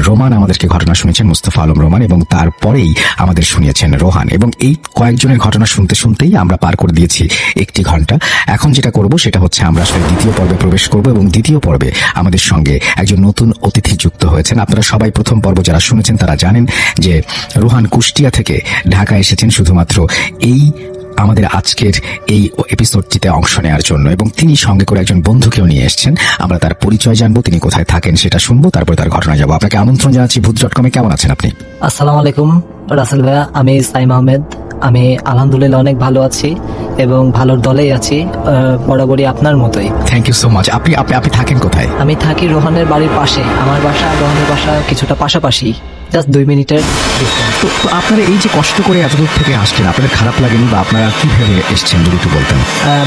রোমান আমাদেরকে ঘটনা শুনিয়েছেন, মুস্তফা আলম রোমান। এবং তারপরেই আমাদের শুনিয়েছেন রোহান। এবং এবং এই কয়েকজনের ঘটনা শুনতে শুনতেই আমরা পার করে দিয়েছি 1 ঘন্টা। এখন যেটা করব সেটা হচ্ছে আমরা আসলে দ্বিতীয় পর্বে প্রবেশ করব এবং দ্বিতীয় পর্বে আমাদের সঙ্গে একজন নতুন অতিথি যুক্ত হয়েছেন। আপনারা সবাই প্রথম পর্ব যারা শুনেছেন তারা জানেন যে রোহান কুষ্টিয়া থেকে ঢাকা এসেছেন শুধুমাত্র এই আমাদের আজকের এই এপিসোডটিতে অংশ নেওয়ার জন্য, এবং তিনি সঙ্গে করে একজন বন্ধুকেও নিয়ে এসেছেন। আমরা তার পরিচয় জানবো, তিনি কোথায় থাকেন সেটা শুনবো, তারপর তার ঘটনা যাবো। আপনাকে আমন্ত্রণ জানাচ্ছি ভূত.com-এ। কেমন আছেন আপনি? আসসালামু আলাইকুম রাসেল ভাইয়া, আমি সাইম আহমেদ। আমি আলহামদুলিল্লাহ অনেক ভালো আছি এবং ভালোর দলেই আছি, বরাবরই আপনার মতোই। Thank you so much. আপনি আপনি আপনি থাকেন কোথায়? আমি থাকি রোহানের বাড়ির পাশে। আমার বাসা আর রোহানের বাসা কিছুটা পাশাপাশি, জাস্ট 2 মিনিটের ডিস্টেন্স। তো আপনারা এই যে কষ্ট করে এতদূর থেকে আসছেন, আপনাদের খারাপ লাগেনি বা আপনারা কিভাবে এসছেন যদি একটু বলতেন?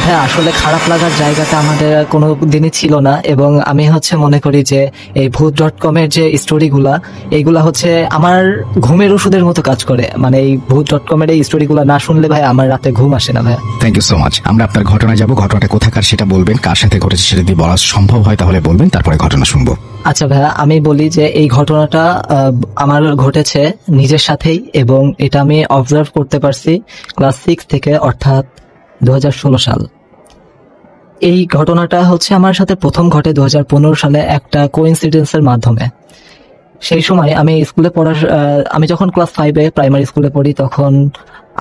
ভাই আসলে খারাপ লাগার জায়গাটা আমাদের কোনো দিনই ছিল না, এবং আমি মনে করি যে এই ভূত.com-এর যে স্টোরিগুলা, এইগুলা আমার ঘুমের ওষুধের মতো কাজ করে। মানে এই ভূত.com-এর এই স্টোরিগুলা না শুনলে ভাই আমার রাতে ঘুম আসে না ভাই। Thank you so much. আমরা আপনার ঘটনা যাবো। ঘটনাটা কোথাকার সেটা বলবেন, কার সাথে ঘটেছে সেটা যদি বলা সম্ভব হয় তাহলে বলবেন, তারপরে ঘটনা শুনবো। আচ্ছা ভাইয়া, আমি বলি যে এই ঘটনাটা আমার ঘটেছে নিজের সাথেই, এবং এটা আমি অবজার্ভ করতে পারছি ক্লাস 6 থেকে, অর্থাৎ 2016 সাল। এই ঘটনাটা আমার সাথে প্রথম ঘটে 2015 সালে একটা কোইন্সিডেন্সের মাধ্যমে। সেই সময় আমি স্কুলে আমি যখন ক্লাস 5-এ প্রাইমারি স্কুলে পড়ি, তখন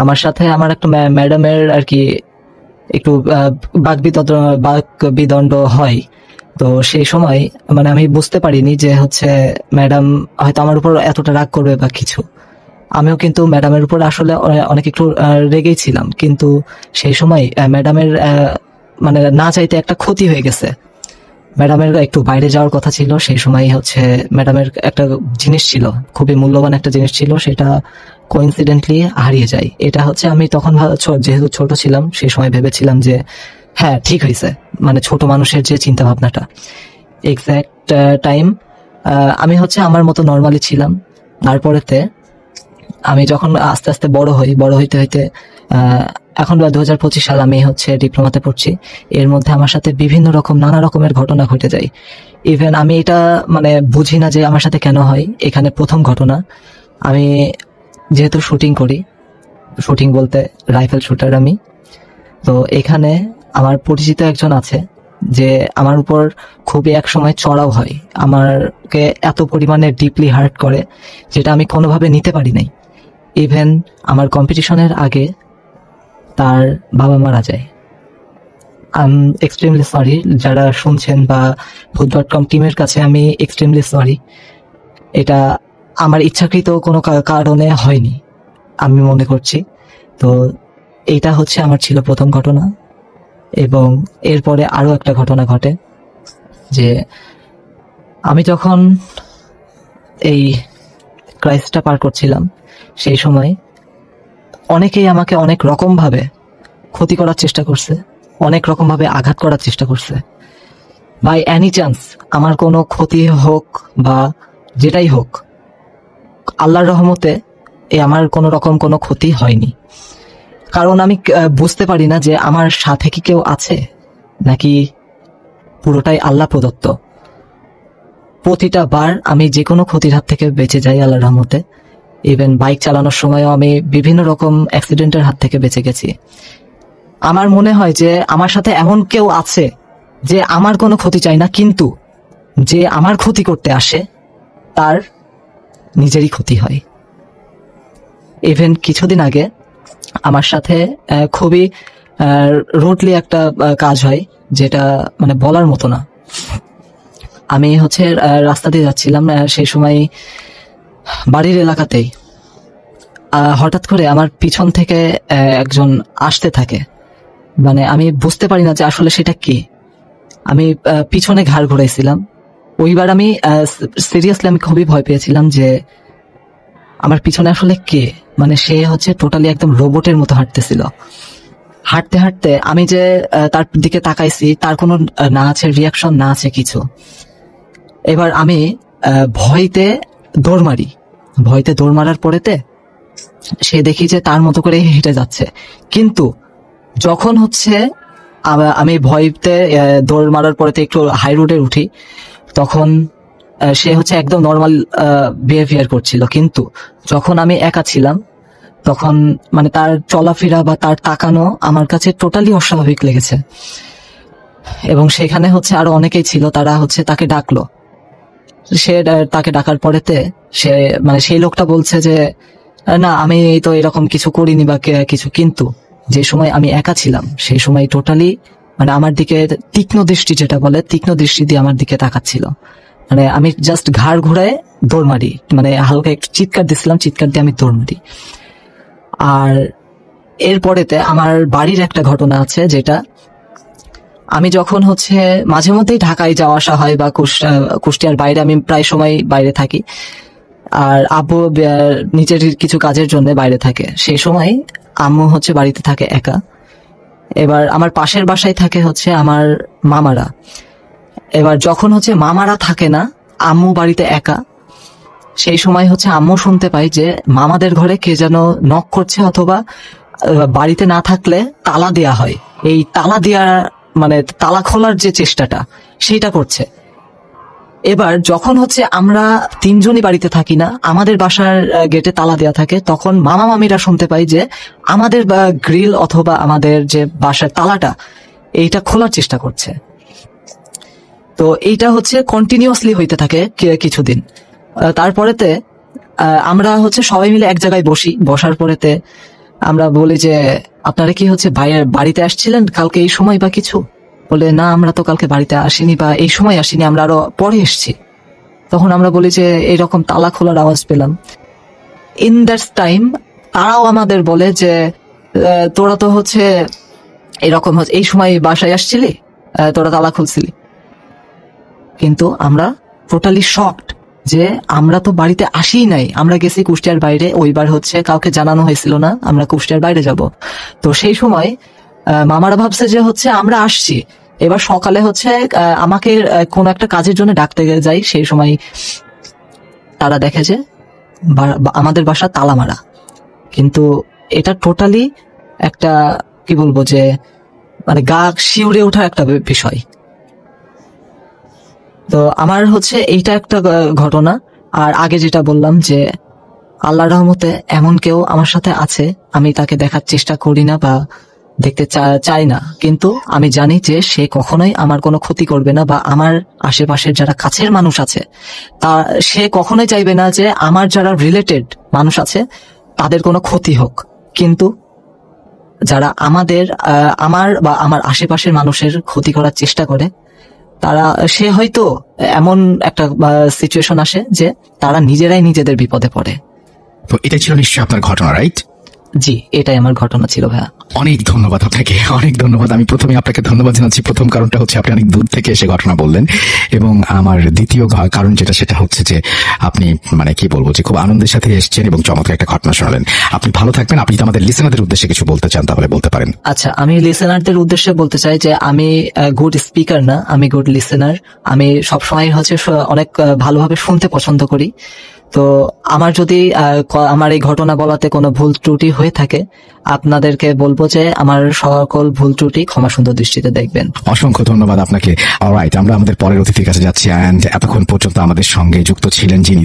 আমার সাথে আমার একটা ম্যাডামের আর কি একটু বাকবিদণ্ড হয়। তো সেই সময় আমি বুঝতে পারিনি যে ম্যাডাম হয়তো আমার উপর এতটা রাগ করবে বা কিছু। আমিও কিন্তু ম্যাডামের উপর আসলে অনেক একটু রেগেই ছিলাম, কিন্তু সেই সময় ম্যাডামের না চাইতে একটা ক্ষতি হয়ে গেছে। ম্যাডামের একটু বাইরে যাওয়ার কথা ছিল, সেই সময় ম্যাডামের একটা জিনিস ছিল, খুবই মূল্যবান একটা জিনিস ছিল, সেটা কোইন্সিডেন্টলি হারিয়ে যায়। এটা আমি তখন যেহেতু ছোট ছিলাম, সেই সময় ভেবেছিলাম যে হ্যাঁ ঠিক হয়েছে, ছোট মানুষের যে চিন্তা ভাবনাটা। এক্সাক্ট টাইম আমি আমার মতো নর্মালি ছিলাম। তারপরেতে আমি যখন আস্তে আস্তে বড় হইতে হইতে এখন 2025 সাল আমি ডিপ্লোমাতে পড়ছি। এর মধ্যে আমার সাথে বিভিন্ন রকম নানা রকমের ঘটনা ঘটে যায়। ইভেন আমি এটা বুঝি না যে আমার সাথে কেন হয়। এখানে প্রথম ঘটনা, আমি যেহেতু শুটিং করি, শুটিং বলতে রাইফেল শুটার আমি, তো এখানে আমার পরিচিত একজন আছে যে আমার উপর খুবই এক সময় চড়াও হয়, আমাকে এত পরিমাণে ডিপলি হার্ট করে যেটা আমি কোনোভাবে নিতে পারি নাই। ইভেন আমার কম্পিটিশনের আগে তার বাবা মারা যায়। আই এম এক্সট্রিমলি সরি, যারা শুনছেন বা ভূত.com টিমের কাছে আমি এক্সট্রিমলি সরি। এটা আমার ইচ্ছাকৃত কোনো কারণে হয়নি আমি মনে করছি। তো এইটা আমার ছিল প্রথম ঘটনা। এবং এরপরে আরো একটা ঘটনা ঘটে যে আমি যখন এই ক্রাইসিসটা পার করছিলাম, সেই সময় অনেকেই আমাকে অনেক রকম ভাবে ক্ষতি করার চেষ্টা করছে, অনেক রকম ভাবে আঘাত করার চেষ্টা করছে। বাই এনি চান্স আমার কোনো ক্ষতি হোক বা যেটাই হোক, আল্লাহর রহমতে আমার কোনো রকম কোনো ক্ষতি হয়নি। কারণ আমি বুঝতে পারি না যে আমার সাথে কি কেউ আছে নাকি পুরোটাই আল্লাহ প্রদত্ত। প্রতিটা বার আমি যে কোনো ক্ষতির হাত থেকে বেঁচে যাই আল্লাহর রহমতে। ইভেন বাইক চালানোর সময়ও আমি বিভিন্ন রকম অ্যাক্সিডেন্টের হাত থেকে বেঁচে গেছি। আমার মনে হয় যে আমার সাথে এমন কেউ আছে যে আমার কোনো ক্ষতি চাই না, কিন্তু যে আমার ক্ষতি করতে আসে তার নিজেরই ক্ষতি হয়। ইভেন কিছুদিন আগে আমার সাথে খুবই রুডলি একটা কাজ হয়, যেটা বলার মতো না। আমি রাস্তা দিয়ে যাচ্ছিলাম, সেই সময় বাড়ির এলাকাতেই হঠাৎ করে আমার পিছন থেকে একজন আসতে থাকে। আমি বুঝতে পারি না যে আসলে সেটা কি। আমি পিছনে ঘাড় ঘুরাইছিলাম। ওইবার আমি সিরিয়াসলি আমি খুবই ভয় পেয়েছিলাম যে আমার পিছনে আসলে কে। সে টোটালি একদম রোবটের মতো হাঁটতেছিল। হাঁটতে হাঁটতে আমি যে তার দিকে তাকাইছি, তার কোনো না আছে রিয়াকশন, না আছে কিছু। এবার আমি ভয়তে দৌড় মারার পরেতে সে দেখি যে তার মতো করে হেঁটে যাচ্ছে। কিন্তু যখন আমি ভয়তে দৌড় মারার পরেতে একটু হাই রোডে উঠি, তখন সে একদম নর্মাল বিহেভিয়ার করছিল। কিন্তু যখন আমি একা ছিলাম তখন মানে তার চলাফেরা বা তার তাকানো আমার কাছে টোটালি অস্বাভাবিক লেগেছে। এবং সেখানে হচ্ছে আরো অনেকেই ছিল, তারা হচ্ছে তাকে ডাকলো। সে তাকে ডাকার পরেতে সে মানে সেই লোকটা বলছে যে না আমি তো এরকম কিছু করিনি বা কিছু, কিন্তু যে সময় আমি একা ছিলাম সেই সময় টোটালি মানে আমার দিকে তীক্ষ্ণ দৃষ্টি, যেটা বলে তীক্ষ্ণ দৃষ্টি দিয়ে আমার দিকে তাকাচ্ছিল। মানে আমি জাস্ট ঘাড় ঘুরায় দৌড় মারি, মানে হালকা একটু চিৎকার দিছিলাম, চিৎকার দিয়ে আমি দৌড় মারি। আর এরপরেতে আমার বাড়ির একটা ঘটনা আছে, যেটা আমি যখন হচ্ছে মাঝে মধ্যেই ঢাকায় যাওয়া আসা হয় বা কুষ্টিয়ার বাইরে, আমি প্রায় সময় বাইরে থাকি, আর আব্বু নিজের কিছু কাজের জন্য বাইরে থাকে। সেই সময় আম্মু হচ্ছে বাড়িতে থাকে একা। এবার আমার পাশের বাসায় থাকে হচ্ছে আমার মামারা। এবার যখন হচ্ছে মামারা থাকে না, আম্মু বাড়িতে একা, সেই সময় হচ্ছে আম্মু শুনতে পাই যে মামাদের ঘরে কে যেন নক করছে, অথবা বাড়িতে না থাকলে তালা দেয়া হয়, এই তালা দেয়া মানে তালা খোলার যে চেষ্টাটা সেইটা করছে। এবার যখন হচ্ছে আমরা তিনজনই বাড়িতে থাকি না, আমাদের বাসার গেটে তালা দেয়া থাকে, তখন মামা মামিরা শুনতে পাই যে আমাদের গ্রিল অথবা আমাদের যে বাসার তালাটা এইটা খোলার চেষ্টা করছে। তো এইটা হচ্ছে কন্টিনিউয়াসলি হইতে থাকে কিছুদিন। তারপরেতে আমরা হচ্ছে সবাই মিলে এক জায়গায় বসি, বসার পরেতে আমরা বলি যে আপনারা কি হচ্ছে ভাইয়ের বাড়িতে আসছিলেন কালকে এই সময় বা কিছু? বলে না আমরা তো কালকে বাড়িতে আসিনি বা এই সময় আসিনি, আমরা আরো পরে এসছি। তখন আমরা বলি যে এইরকম তালা খোলার আওয়াজ পেলাম। ইন দ্যাট টাইম তারাও আমাদের বলে যে তোরা তো হচ্ছে এরকম হচ্ছে এই সময় বাসায় আসছিলি, তোরা তালা খুলছিলি। কিন্তু আমরা টোটালি শকড যে আমরা তো বাড়িতে আসিই নাই, আমরা গেছি কুষ্টিয়ার বাইরে। ওইবার হচ্ছে কাউকে জানানো হয়েছিল না আমরা কুষ্টিয়ার বাইরে যাব। তো সেই সময় মামারা ভাবছে যে হচ্ছে আমরা আসছি। এবার সকালে হচ্ছে আমাকে কোন একটা কাজের জন্য ডাকতে যাই, সেই সময় তারা দেখে যে আমাদের বাসা তালা মারা। কিন্তু এটা টোটালি একটা কি বলবো যে মানে গা শিউরে ওঠা একটা বিষয়। তো আমার হচ্ছে এইটা একটা ঘটনা। আর আগে যেটা বললাম যে আল্লাহর রহমতে এমন কেউ আমার সাথে আছে, আমি তাকে দেখার চেষ্টা করি না বা দেখতে চাই না, কিন্তু আমি জানি যে সে কখনোই আমার কোনো ক্ষতি করবে না, বা আমার আশেপাশের যারা কাছের মানুষ আছে তা সে কখনোই চাইবে না যে আমার যারা রিলেটেড মানুষ আছে তাদের কোনো ক্ষতি হোক। কিন্তু যারা আমার বা আমার আশেপাশের মানুষের ক্ষতি করার চেষ্টা করে, তারা সে হয়তো এমন একটা সিচুয়েশন আসে যে তারা নিজেরাই নিজেদের বিপদে পড়ে। তো এটা ছিল নিশ্চয়ই আপনার ঘটনা, রাইট? জি, এটাই আমার ঘটনা ছিল ভাইয়া। অনেক ধন্যবাদ আপনাকে, অনেক ধন্যবাদ। আমি প্রথমে আপনাকে ধন্যবাদ জানাচ্ছি। প্রথম কারণটা হচ্ছে আপনি অনেক দূর থেকে এসে ঘটনা বললেন, এবং আমার দ্বিতীয় কারণ যেটা সেটা হচ্ছে যে আপনি মানে কি বলবো যে খুব আনন্দের সাথে এসেছেন এবং চমৎকার একটা ঘটনা শোনালেন। আপনি ভালো থাকবেন। আপনি যদি আমাদের লিসেনারদের উদ্দেশ্যে কিছু বলতে চান তাহলে বলতে পারেন। আচ্ছা, আমি লিসেনারদের উদ্দেশ্যে বলতে চাই যে আমি গুড স্পিকার না, আমি গুড লিসেনার। আমি সবসময় হচ্ছে অনেক ভালোভাবে শুনতে পছন্দ করি। তো আমার যদি আমার এই ঘটনা বলাতে কোনো ভুল ত্রুটি হয়ে থাকে, আপনাদেরকে বলবো যে আমার সকল ভুল ত্রুটি ক্ষমা সুন্দর দৃষ্টিতে দেখবেন। অসংখ্য ধন্যবাদ আপনাকে। অলরাইট, আমরা আমাদের পরের অতিথির কাছে যাচ্ছি। অ্যান্ড এতক্ষণ পর্যন্ত আমাদের সঙ্গে যুক্ত ছিলেন যিনি,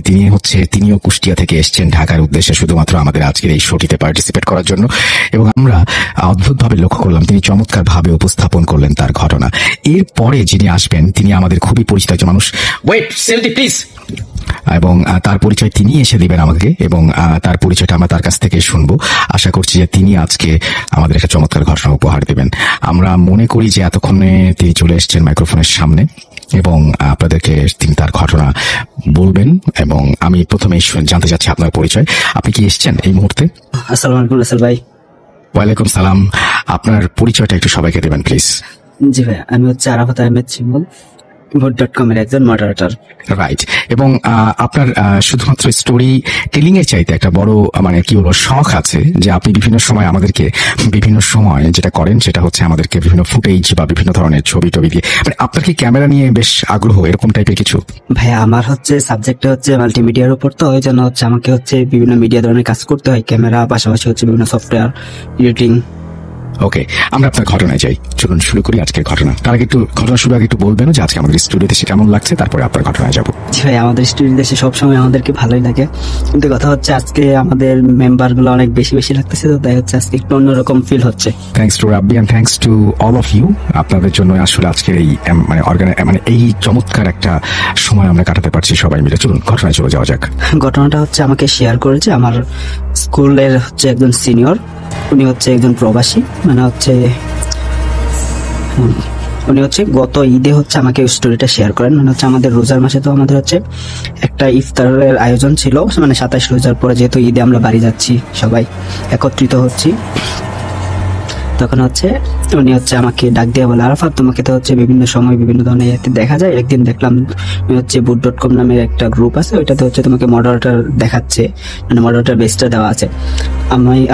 তিনিও কুষ্টিয়া থেকে এসেছেন ঢাকার উদ্দেশ্যে শুধুমাত্র আমাদের আজকের এই শোটিতে পার্টিসিপেট করার জন্য, এবং আমরা অদ্ভুতভাবে লক্ষ্য করলাম তিনি চমৎকার ভাবে উপস্থাপন করলেন তার ঘটনা। এরপরে যিনি আসবেন তিনি আমাদের খুবই পরিচিত একজন মানুষ। ওয়েট সেলটি প্লিজ। এবং তার পরিচয় তিনি এসে দিবেন আমাকে, এবং তার পরিচয়টা আমরা তার কাছ থেকে শুনবো। আশা করছি যে তিনি আজকে আমাদের একটা চমৎকার ঘটনা উপহার দেবেন। আমরা মনে করি যে এতক্ষণে তিনি চলে এসেছেন মাইক্রোফোনের সামনে এবং আপনাদেরকে তিনি তার ঘটনা বলবেন। এবং আমি প্রথমে জানতে চাচ্ছি আপনার পরিচয়। আপনি কি এসেছেন এই মুহূর্তে? আসসালামু আলাইকুম রাসেল ভাই। ওয়ালাইকুম সালাম। আপনার পরিচয়টা একটু সবাইকে দেবেন প্লিজ। জি ভাই, আমি হচ্ছে আরাফাত আহমেদ শিমুল, vote.com এর একজন মডারেটর। রাইট। এবং আপনার শুধুমাত্র স্টোরি টেলিং এর চাইতে একটা বড় মানে কি বলবো শখ আছে যে আপনি বিভিন্ন সময় আমাদেরকে বিভিন্ন সময় যেটা করেন সেটা হচ্ছে আমাদেরকে বিভিন্ন ফুটেজ বা বিভিন্ন ধরনের ছবি টবি দিয়ে, মানে আপনার কি ক্যামেরা নিয়ে বেশ আগ্রহ এরকম টাইপের কিছু? ভাই আমার হচ্ছে সাবজেক্টটা হচ্ছে মাল্টিমিডিয়ার উপর, তো ওই জন্য হচ্ছে আমাকে হচ্ছে বিভিন্ন মিডিয়া ধরনের কাজ করতে হয়, ক্যামেরা পাশাপাশি হচ্ছে বিভিন্ন সফটওয়্যার এডিটিং ওকে, আমরা আপনার ঘটনায় যাই। চলুন শুরু করি আজকের ঘটনা। তার আগে একটু ঘটনা শুরু আগে একটু বলবেন যে আজকে আমাদের স্টুডিওতে এসে কেমন লাগছে, তারপরে আপনার ঘটনায় যাব। জি ভাই, আমাদের স্টুডেন্ট দেশে সবসময় আমাদেরকে ভালোই লাগে, কিন্তু কথা হচ্ছে আজকে আমাদের মেম্বার গুলো অনেক বেশি বেশি লাগতেছে, তো তাই হচ্ছে আজকে একটু অন্যরকম ফিল হচ্ছে। Thanks to Rabbi and thanks to all of you. আপনাদের জন্য আসলে আজকের এই মানে এই চমৎকার একটা সময় আমরা কাটাতে পারছি সবাই মিলে। চলুন ঘটনায় চলে যাওয়া যাক। ঘটনাটা হচ্ছে আমাকে শেয়ার করেছে আমার স্কুলের হচ্ছে একজন সিনিয়র। উনি হচ্ছে একজন প্রবাসী, মানে হচ্ছে উনি হচ্ছে গত ঈদে হচ্ছে আমাকে স্টোরিটা শেয়ার করেন। মানে হচ্ছে আমাদের রোজার মাসে তো আমাদের হচ্ছে একটা ইফতারের আয়োজন ছিল, মানে 27 রোজার পরে যেহেতু ঈদে আমরা বাড়ি যাচ্ছি, সবাই একত্রিত হচ্ছি, তখন হচ্ছে উনি হচ্ছে আমাকে ডাক দিয়ে বলে, আরাফাত তোমাকে তো হচ্ছে বিভিন্ন সময় বিভিন্ন ধরনের ইয়েতে দেখা যায়, একদিন দেখলাম হচ্ছে boot.com নামের একটা গ্রুপ আছে, ওইটাতে হচ্ছে তোমাকে মডারেটর দেখাচ্ছে, মানে মডারেটর বেসটা দেওয়া আছে।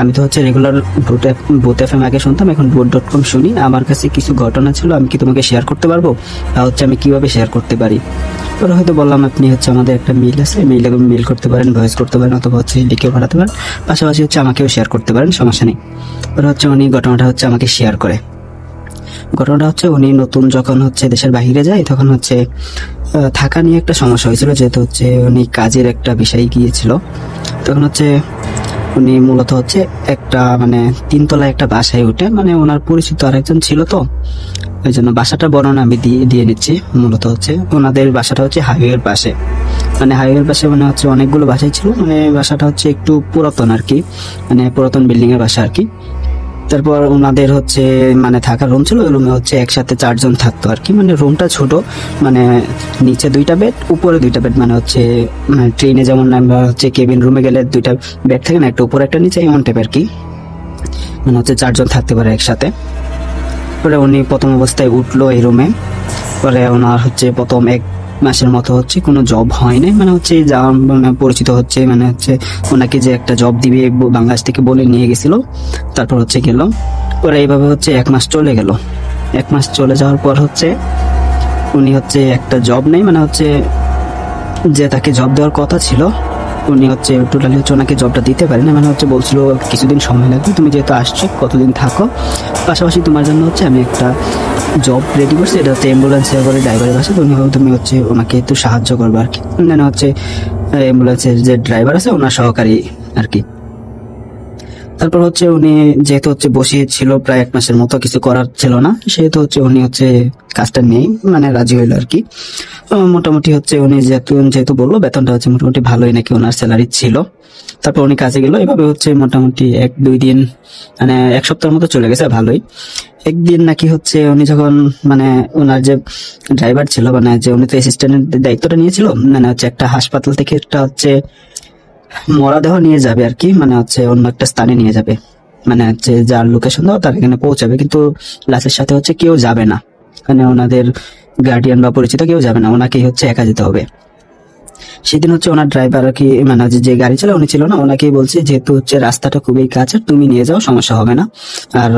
আমি তো হচ্ছে রেগুলার বুথ এফএম আগে শুনতাম, এখন boot.com শুনি। আমার কাছে কিছু ঘটনা ছিল, আমি কি তোমাকে শেয়ার করতে পারবো, বা হচ্ছে আমি কিভাবে শেয়ার করতে পারি। ওরা হয়তো বললাম আপনি হচ্ছে আমাদের একটা মেইল আছে, মেইল করতে পারেন, ভয়েস করতে পারেন, অথবা হচ্ছে লিখেও পাঠাতে পারেন, পাশাপাশি হচ্ছে আমাকেও শেয়ার করতে পারেন, সমস্যা নেই। ওরা হচ্ছে উনি ঘটনাটা হচ্ছে আমাকে শেয়ার করে। ঘটনাটা হচ্ছে উনি নতুন যখন হচ্ছে দেশের বাইরে যায়, তখন হচ্ছে থাকা নিয়ে একটা সমস্যা হয়েছিল, যেহেতু হচ্ছে উনি কাজের একটা বিষয়ে গিয়েছিল। তখন হচ্ছে উনি মূলত হচ্ছে একটা মানে 3 তলায় একটা বাসায় উঠে, মানে ওনার পরিচিত আরেকজন ছিল, তো ওই জন্য বাসাটা বর্ণনা আমি দিয়ে নিচ্ছি। মূলত হচ্ছে ওনাদের বাসাটা হচ্ছে হাইওয়ের পাশে, মানে হাইওয়ের পাশে মানে হচ্ছে অনেকগুলো বাসাই ছিল, মানে বাসাটা হচ্ছে একটু পুরাতন আর কি, মানে পুরাতন বিল্ডিং এর বাসা আর কি। তারপর ওনাদের হচ্ছে মানে থাকার রুম ছিল, ওই রুমে হচ্ছে একসাথে 4 জন থাকতো আর কি। মানে রুমটা ছোট, মানে নিচে 2টা বেড, উপরে 2টা বেড, মানে হচ্ছে ট্রেনে যেমন আমরা হচ্ছে কেবিন রুমে গেলে 2টা বেড থাকে না, একটা উপরে একটা নিচে, এমন টাইপ আর কি। মানে হচ্ছে 4 জন থাকতে পারে একসাথে। পরে উনি প্রথম অবস্থায় উঠলো এই রুমে, পরে ওনার হচ্ছে প্রথম 1 মাসের মতো হচ্ছে কোনো জব হয় নাই, মানে হচ্ছে যা মানে পরিচিত হচ্ছে, মানে হচ্ছে ওনাকে যে একটা জব দিবে বাংলাদেশ থেকে বলে নিয়ে গেছিল, তারপর হচ্ছে গেল। পরে এইভাবে হচ্ছে 1 মাস চলে গেল। 1 মাস চলে যাওয়ার পর হচ্ছে উনি হচ্ছে একটা জব নেই, মানে হচ্ছে যে তাকে জব দেওয়ার কথা ছিল উনি হচ্ছে টোটালি হচ্ছে ওনাকে জবটা দিতে পারে না, মানে হচ্ছে বলছিল কিছুদিন সময় লাগবে, তুমি যেহেতু আসছো কতদিন থাকো, পাশাপাশি তোমার জন্য হচ্ছে আমি একটা জব রেডি করছি, এটা হচ্ছে অ্যাম্বুলেন্স করে ড্রাইভারের বাসা, তুমি হচ্ছে ওনাকে একটু সাহায্য করবে আর কি, মানে হচ্ছে অ্যাম্বুলেন্সের যে ড্রাইভার আছে ওনার সহকারী আর কি। তারপর হচ্ছে উনি যেহেতু হচ্ছে বসিয়েছিল প্রায় 1 মাসের মতো, কিছু করার ছিল না, সেহেতু হচ্ছে উনি হচ্ছে কাজটা নেই, মানে রাজি হইলো আর কি। মোটামুটি হচ্ছে উনি যেহেতু বললো বেতনটা হচ্ছে মোটামুটি ভালোই নাকি ওনার স্যালারি ছিল। তারপর উনি কাজে গেল, এভাবে হচ্ছে মোটামুটি 1-2 দিন, মানে 1 সপ্তাহের মতো চলে গেছে ভালোই। একদিন নাকি হচ্ছে উনি যখন মানে ওনার যে ড্রাইভার ছিল, মানে যে উনি তো অ্যাসিস্ট্যান্টের দায়িত্বটা নিয়েছিল, মানে হচ্ছে একটা হাসপাতাল থেকে একটা হচ্ছে মরাদেহ নিয়ে যাবে আর কি, মানে হচ্ছে অন্য একটা স্থানে নিয়ে যাবে, মানে হচ্ছে যার লোকেশন দাও তার এখানে পৌঁছাবে, কিন্তু লাশের সাথে হচ্ছে কেউ যাবে না, মানে ওনাদের গার্ডিয়ান বা পরিচিত কেউ যাবে না, ওনাকেই হচ্ছে একা যেতে হবে। সেদিন হচ্ছে ওনার ড্রাইভার আর কি, মানে যে গাড়ি চালা উনি ছিল না, ওনাকেই বলছে যেহেতু হচ্ছে রাস্তাটা খুবই কাছে, তুমি নিয়ে যাও, সমস্যা হবে না। আর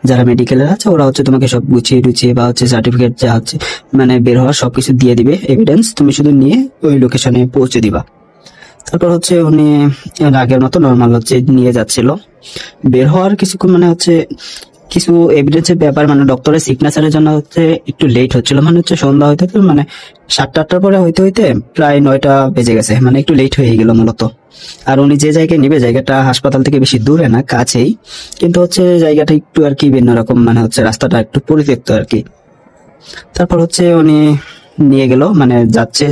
যারা মেডিকেলের আছে ওরা হচ্ছে তোমাকে সব গুছিয়ে বা হচ্ছে সার্টিফিকেট যা হচ্ছে মানে বের হওয়ার সবকিছু দিয়ে দিবে, এভিডেন্স, তুমি শুধু নিয়ে ওই লোকেশনে পৌঁছে দিবা। তারপর হচ্ছে উনি আগের মতো নর্মাল হচ্ছে নিয়ে যাচ্ছিল। বের হওয়ার কিছুক্ষণ মানে হচ্ছে কিছু এভিডেন্সের ব্যাপার, মানে ডক্টরের সিগনেচারের জন্য হচ্ছে একটু লেট হচ্ছিল, মানে হচ্ছে সন্ধ্যা হইতে মানে 7টা-8টার পরে হইতে প্রায় 9টা বেজে গেছে, মানে একটু লেট হয়ে গেল মূলত। আর উনি যে জায়গায় নেবে, জায়গাটা হাসপাতাল থেকে বেশি দূরে না, কাছেই, কিন্তু হচ্ছে জায়গাটা একটু আর কি ভিন্ন রকম, মানে হচ্ছে রাস্তাটা একটু পরিত্যক্ত আর কি। তারপর হচ্ছে উনি নিয়ে গেল, মানে যাচ্ছে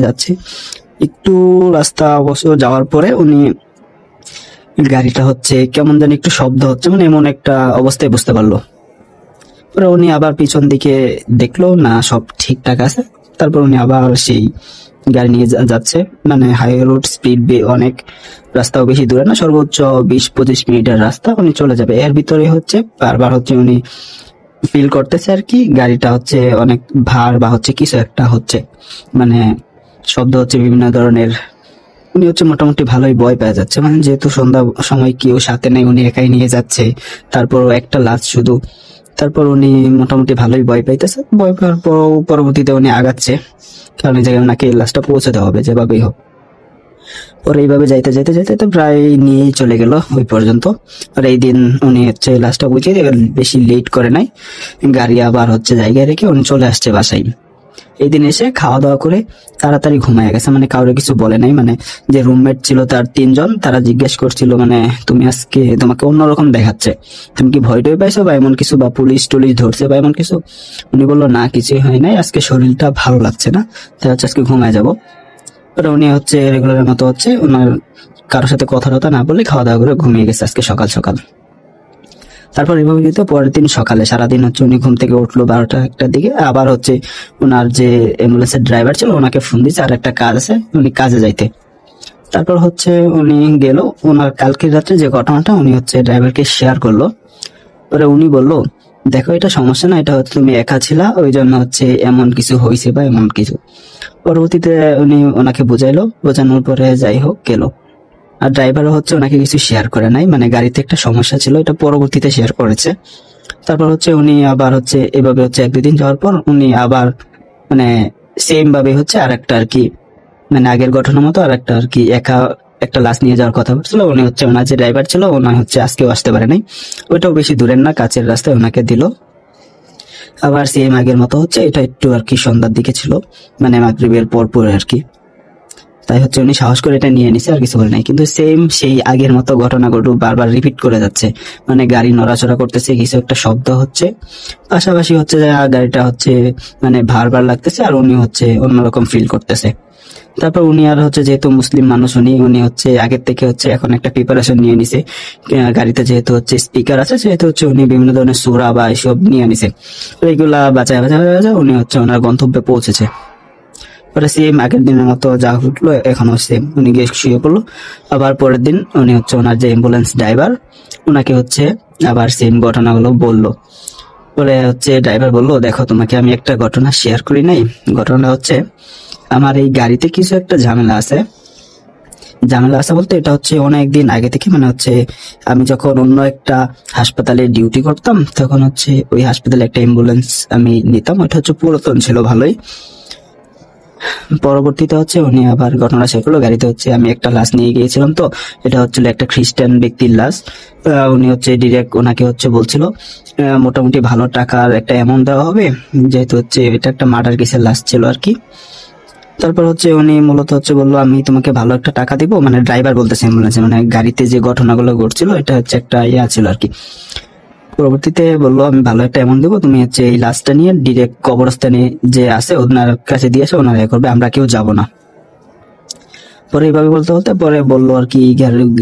একটু রাস্তা অবশ্য যাওয়ার পরে উনি গাড়িটা হচ্ছে কেমন জানি একটু শব্দ হচ্ছে, মানে এমন একটা অবস্থায় বুঝতে পারলো। পরে উনি আবার পিছন দিকে দেখলো না, সব ঠিকঠাক আছে। তারপর উনি আবার সেই গাড়ি নিয়ে যাচ্ছে, মানে হাইওয়ে রোড, স্পিড অনেক, রাস্তাও বেশি দূরে না, সর্বোচ্চ 20-25 মিনিটের রাস্তা উনি চলে যাবে। এর ভিতরে হচ্ছে বারবার হচ্ছে উনি ফিল করতেছে আর কি গাড়িটা হচ্ছে অনেক ভার বা হচ্ছে কিছু একটা হচ্ছে, মানে শব্দ হচ্ছে বিভিন্ন ধরনের। উনি হচ্ছে মোটামুটি ভালোই ভয় পেয়ে যাচ্ছে, মানে যেহেতু সন্ধ্যা সময় কেউ সাথে নেই, উনি একাই নিয়ে যাচ্ছে, তারপর একটা লাশ শুধু। তারপর উনি মোটামুটি ভালোই ভয় পাইতেছে, ভয় পাওয়ার পর পরবর্তীতে উনি আগাচ্ছে, কারণ এই জায়গায় ওনাকে লাশটা পৌঁছে দেওয়া হবে যেভাবেই হোক। ওরা এইভাবে যাইতে যাইতে যাইতে তো প্রায় নিয়েই চলে গেল ওই পর্যন্ত। আর এই দিন উনি হচ্ছে লাস্টটা বুঝে বেশি লেট করে নাই, গাড়ি আবার হচ্ছে জায়গায় রেখে উনি চলে আসছে বাসায়। এই দিন এসে খাওয়া দাওয়া করে তাড়াতাড়ি ঘুমায় গেছে, মানে কাউরে কিছু বলে নাই। মানে যে রুমমেট ছিল তার 3 জন, তারা জিজ্ঞেস করছিল মানে তুমি আজকে তোমাকে অন্যরকম দেখাচ্ছে, তুমি কি ভয় টয় পাইছো বা এমন কিছু, বা পুলিশ টুলিশ ধরছে বা এমন কিছু? উনি বললো না কিছুই হয় নাই, আজকে শরীরটা ভালো লাগছে না, তাই হচ্ছে আজকে ঘুমায় যাবো। ওটা উনি হচ্ছে রেগুলারের মতো হচ্ছে ওনার কারোর সাথে কথা টথা না বলে খাওয়া দাওয়া করে ঘুমিয়ে গেছে আজকে সকাল সকাল। তারপর এভাবে কিন্তু পরের দিন সকালে সারাদিন হচ্ছে উনি ঘুম থেকে উঠলো 12টা-1টার দিকে, আবার হচ্ছে ওনার যে অ্যাম্বুলেন্সের ড্রাইভার ছিল ওনাকে ফোন দিয়েছে, আর একটা কাজ আছে, উনি কাজে যাইতে। তারপর হচ্ছে উনি গেল, ওনার কালকের রাত্রে যে ঘটনাটা উনি হচ্ছে ড্রাইভারকে শেয়ার করলো। পরে উনি বললো দেখো এটা সমস্যা না, এটা হচ্ছে তুমি একা ছিলা ওই জন্য হচ্ছে এমন কিছু হয়েছে বা এমন কিছু। পরবর্তীতে উনি ওনাকে বুঝাইলো, বোঝানোর পরে যাই হোক গেল। আর ড্রাইভারও হচ্ছে ওনাকে কিছু শেয়ার করে নাই, মানে গাড়িতে একটা সমস্যা ছিল, এটা পরবর্তীতে শেয়ার করেছে। তারপর হচ্ছে উনি আবার হচ্ছে এভাবে হচ্ছে 1-2 দিন যাওয়ার পর উনি আবার মানে সেম ভাবে হচ্ছে আর একটা আর কি, মানে আগের ঘটনার মতো আর একটা আর কি একা একটা লাশ নিয়ে যাওয়ার কথা বলছিল। উনি হচ্ছে ওনার যে ড্রাইভার ছিল ওনা হচ্ছে আজকেও আসতে পারে নাই, ওইটাও বেশি দূরের না, কাছের রাস্তায় ওনাকে দিল। আবার সেম আগের মতো হচ্ছে, এটা একটু আর কি সন্ধ্যার দিকে ছিল, মানে মাগরিবের পর আর কি। তাই হচ্ছে উনি সাহস করে এটা নিয়ে নিছে, আর কিছু বলে নাই। কিন্তু সেম সেই আগের মতো ঘটনাগুলো বারবার রিপিট করে যাচ্ছে, মানে গাড়ি নড়াচড়া করতেছে, কিছু একটা শব্দ হচ্ছে, পাশাপাশি হচ্ছে গাড়িটা হচ্ছে মানে ভার লাগতেছে, আর উনি হচ্ছে অন্যরকম ফিল করতেছে। তারপর উনি আর হচ্ছে যেহেতু মুসলিম মানুষ উনি হচ্ছে আগের থেকে হচ্ছে এখন একটা প্রিপারেশন নিয়ে নিছে, গাড়িতে যেহেতু হচ্ছে স্পিকার আছে সেহেতু হচ্ছে উনি বিভিন্ন ধরনের সূরা বা এসব নিয়ে নিছে, এইগুলা বাঁচায় উনি হচ্ছে ওনার গন্তব্যে পৌঁছেছে। পরে সেম আগের দিনের মতো যা উঠলো এখনো সেম, উনি গিয়ে শুয়ে পড়লো। আবার পরের দিন উনি হচ্ছে ওনার যে অ্যাম্বুলেন্স ড্রাইভার ওনাকে হচ্ছে আবার সেম ঘটনাগুলো বললো। পরে হচ্ছে ড্রাইভার বললো দেখো তোমাকে আমি একটা ঘটনা শেয়ার করি নাই, ঘটনাটা হচ্ছে আমার এই গাড়িতে কিছু একটা ঝামেলা আছে বলতে এটা হচ্ছে অনেকদিন আগে থেকে, মানে হচ্ছে আমি যখন অন্য একটা হাসপাতালে ডিউটি করতাম তখন হচ্ছে ওই হাসপাতালে একটা অ্যাম্বুলেন্স আমি নিতাম, ওইটা হচ্ছে পুরাতন ছিল ভালোই। পরবর্তীতে হচ্ছে উনি আবার ঘটনা শেষ করলো, গাড়িতে হচ্ছে আমি একটা লাশ নিয়ে গিয়েছিলাম, তো এটা হচ্ছিল একটা খ্রিস্টান ব্যক্তির লাশ। উনি হচ্ছে ডিরেক্ট ওনাকে হচ্ছে বলছিল মোটামুটি ভালো টাকার একটা অ্যামাউন্ট দেওয়া হবে, যেহেতু হচ্ছে এটা একটা মার্ডার কেসের লাশ ছিল আর কি। তারপর হচ্ছে উনি মূলত হচ্ছে বললো আমি তোমাকে ভালো একটা টাকা দিব, মানে ড্রাইভার বলতেছে অ্যাম্বুলেন্সে, মানে গাড়িতে যে ঘটনাগুলো ঘটছিল এটা হচ্ছে একটা ইয়া ছিল আর কি। পরবর্তীতে বললো আমি ভালো একটা অ্যামাউন্ট দেবো, তুমি হচ্ছে এই লাশটা নিয়ে ডিরেক্ট কবরস্থানে যে আছে ওনার কাছে দিয়ে আসে, ওনারা করবে, আমরা কেউ যাব না। পরে এইভাবে বলতে বলতে পরে বললো আর কি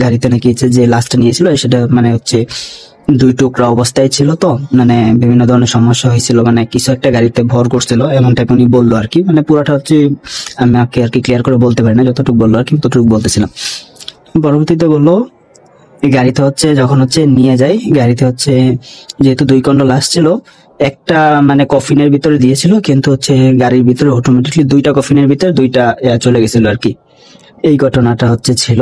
গাড়িতে নাকি যে লাশটা নিয়েছিল সেটা মানে হচ্ছে 2 টুকরা অবস্থায় ছিল, তো মানে বিভিন্ন ধরনের সমস্যা হয়েছিল, মানে কিছু একটা গাড়িতে ভর করছিল এমন টাইপ উনি বললো আর কি। মানে পুরাটা হচ্ছে আমাকে আর কি ক্লিয়ার করে বলতে পারি না, যতটুকু বললো আর কি ততটুকু বলতেছিলাম। পরবর্তীতে বললো এই গাড়িতে হচ্ছে যখন হচ্ছে নিয়ে যায়, গাড়িতে হচ্ছে যেহেতু 2 খণ্ড লাশ ছিল, একটা মানে কফিনের ভিতরে দিয়েছিল, কিন্তু হচ্ছে গাড়ির ভিতরে অটোমেটিকলি 2টা কফিনের ভিতরে 2টা চলে গেছিল আর কি। এই ঘটনাটা হচ্ছে ছিল,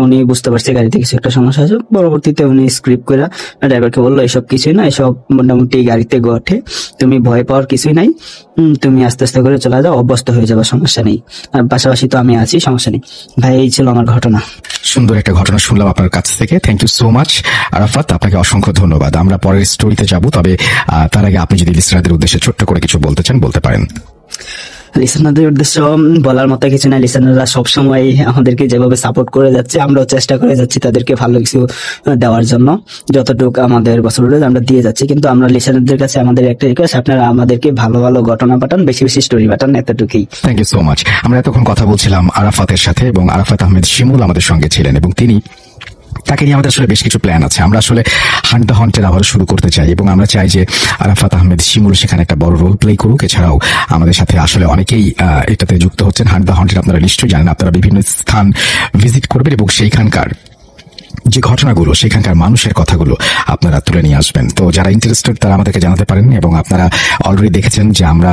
উনি বুঝতে পারছে গাড়িতে কিছু একটা সমস্যা আছে। পরবর্তীতে উনি স্ক্রিপ্ট করে ড্রাইভারকে বললো এসব কিছুই না, এসব মোটামুটি গাড়িতে ঘটে, তুমি ভয় পাওয়ার কিছুই নাই, তুমি আস্তে আস্তে করে চলে যাও, অভ্যস্ত হয়ে যাবে, সমস্যা নেই, আর পাশাপাশি তো আমি আছি, সমস্যা নেই। ভাই এই ছিল আমার ঘটনা। সুন্দর একটা ঘটনা শুনলাম আপনার কাছ থেকে, thank you so much Arafat, আপনাকে অসংখ্য ধন্যবাদ। আমরা পরের স্টোরিতে যাব, তবে তার আগে আপনি যদি লিসনারদের উদ্দেশ্যে ছোট্ট করে কিছু বলতে চান বলতে পারেন। লিসনারদের উদ্দেশ্য বলার মতো কিছু না, লিসনাররা সবসময় আমাদেরকে যেভাবে সাপোর্ট করে যাচ্ছে আমরাও চেষ্টা করে যাচ্ছি তাদেরকে ভালো কিছু দেওয়ার জন্য, যতটুকু আমাদের বছর আমরা দিয়ে যাচ্ছি। কিন্তু আমরা লিসনারদের কাছে আমাদের একটা রিকোয়েস্ট, আপনারা আমাদেরকে ভালো ভালো ঘটনা পাঠান, বেশি বেশি স্টোরি পাঠান, এতটুকুই। Thank you so much. আমরা এতক্ষণ কথা বলছিলাম আরাফাতের সাথে, এবং আরাফাত আহমেদ শিমুল আমাদের সঙ্গে ছিলেন, এবং তাকে নিয়ে আমাদের আসলে বেশ কিছু প্ল্যান আছে। আমরা আসলে হান্ট দ্য হন্টেড আবার শুরু করতে চাই, এবং আমরা চাই যে আরাফাত আহমেদ শিমুল সেখানে একটা বড় রোল প্লে করুক। এছাড়াও আমাদের সাথে আসলে অনেকেই এটাতে যুক্ত হচ্ছেন। হান্ট দ্য হন্টেড আপনারা নিশ্চয়ই জানেন, আপনারা বিভিন্ন স্থান ভিজিট করবেন এবং সেইখানকার যে ঘটনাগুলো, সেখানকার মানুষের কথাগুলো আপনারা তুলে নিয়ে আসবেন। তো যারা ইন্টারেস্টেড তারা আমাদেরকে জানাতে পারেন, এবং আপনারা অলরেডি দেখেছেন যে আমরা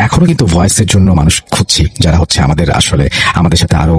এখনো কিন্তু ভয়েসের জন্য মানুষ খুঁজছি, যারা হচ্ছে আমাদের সাথে আরো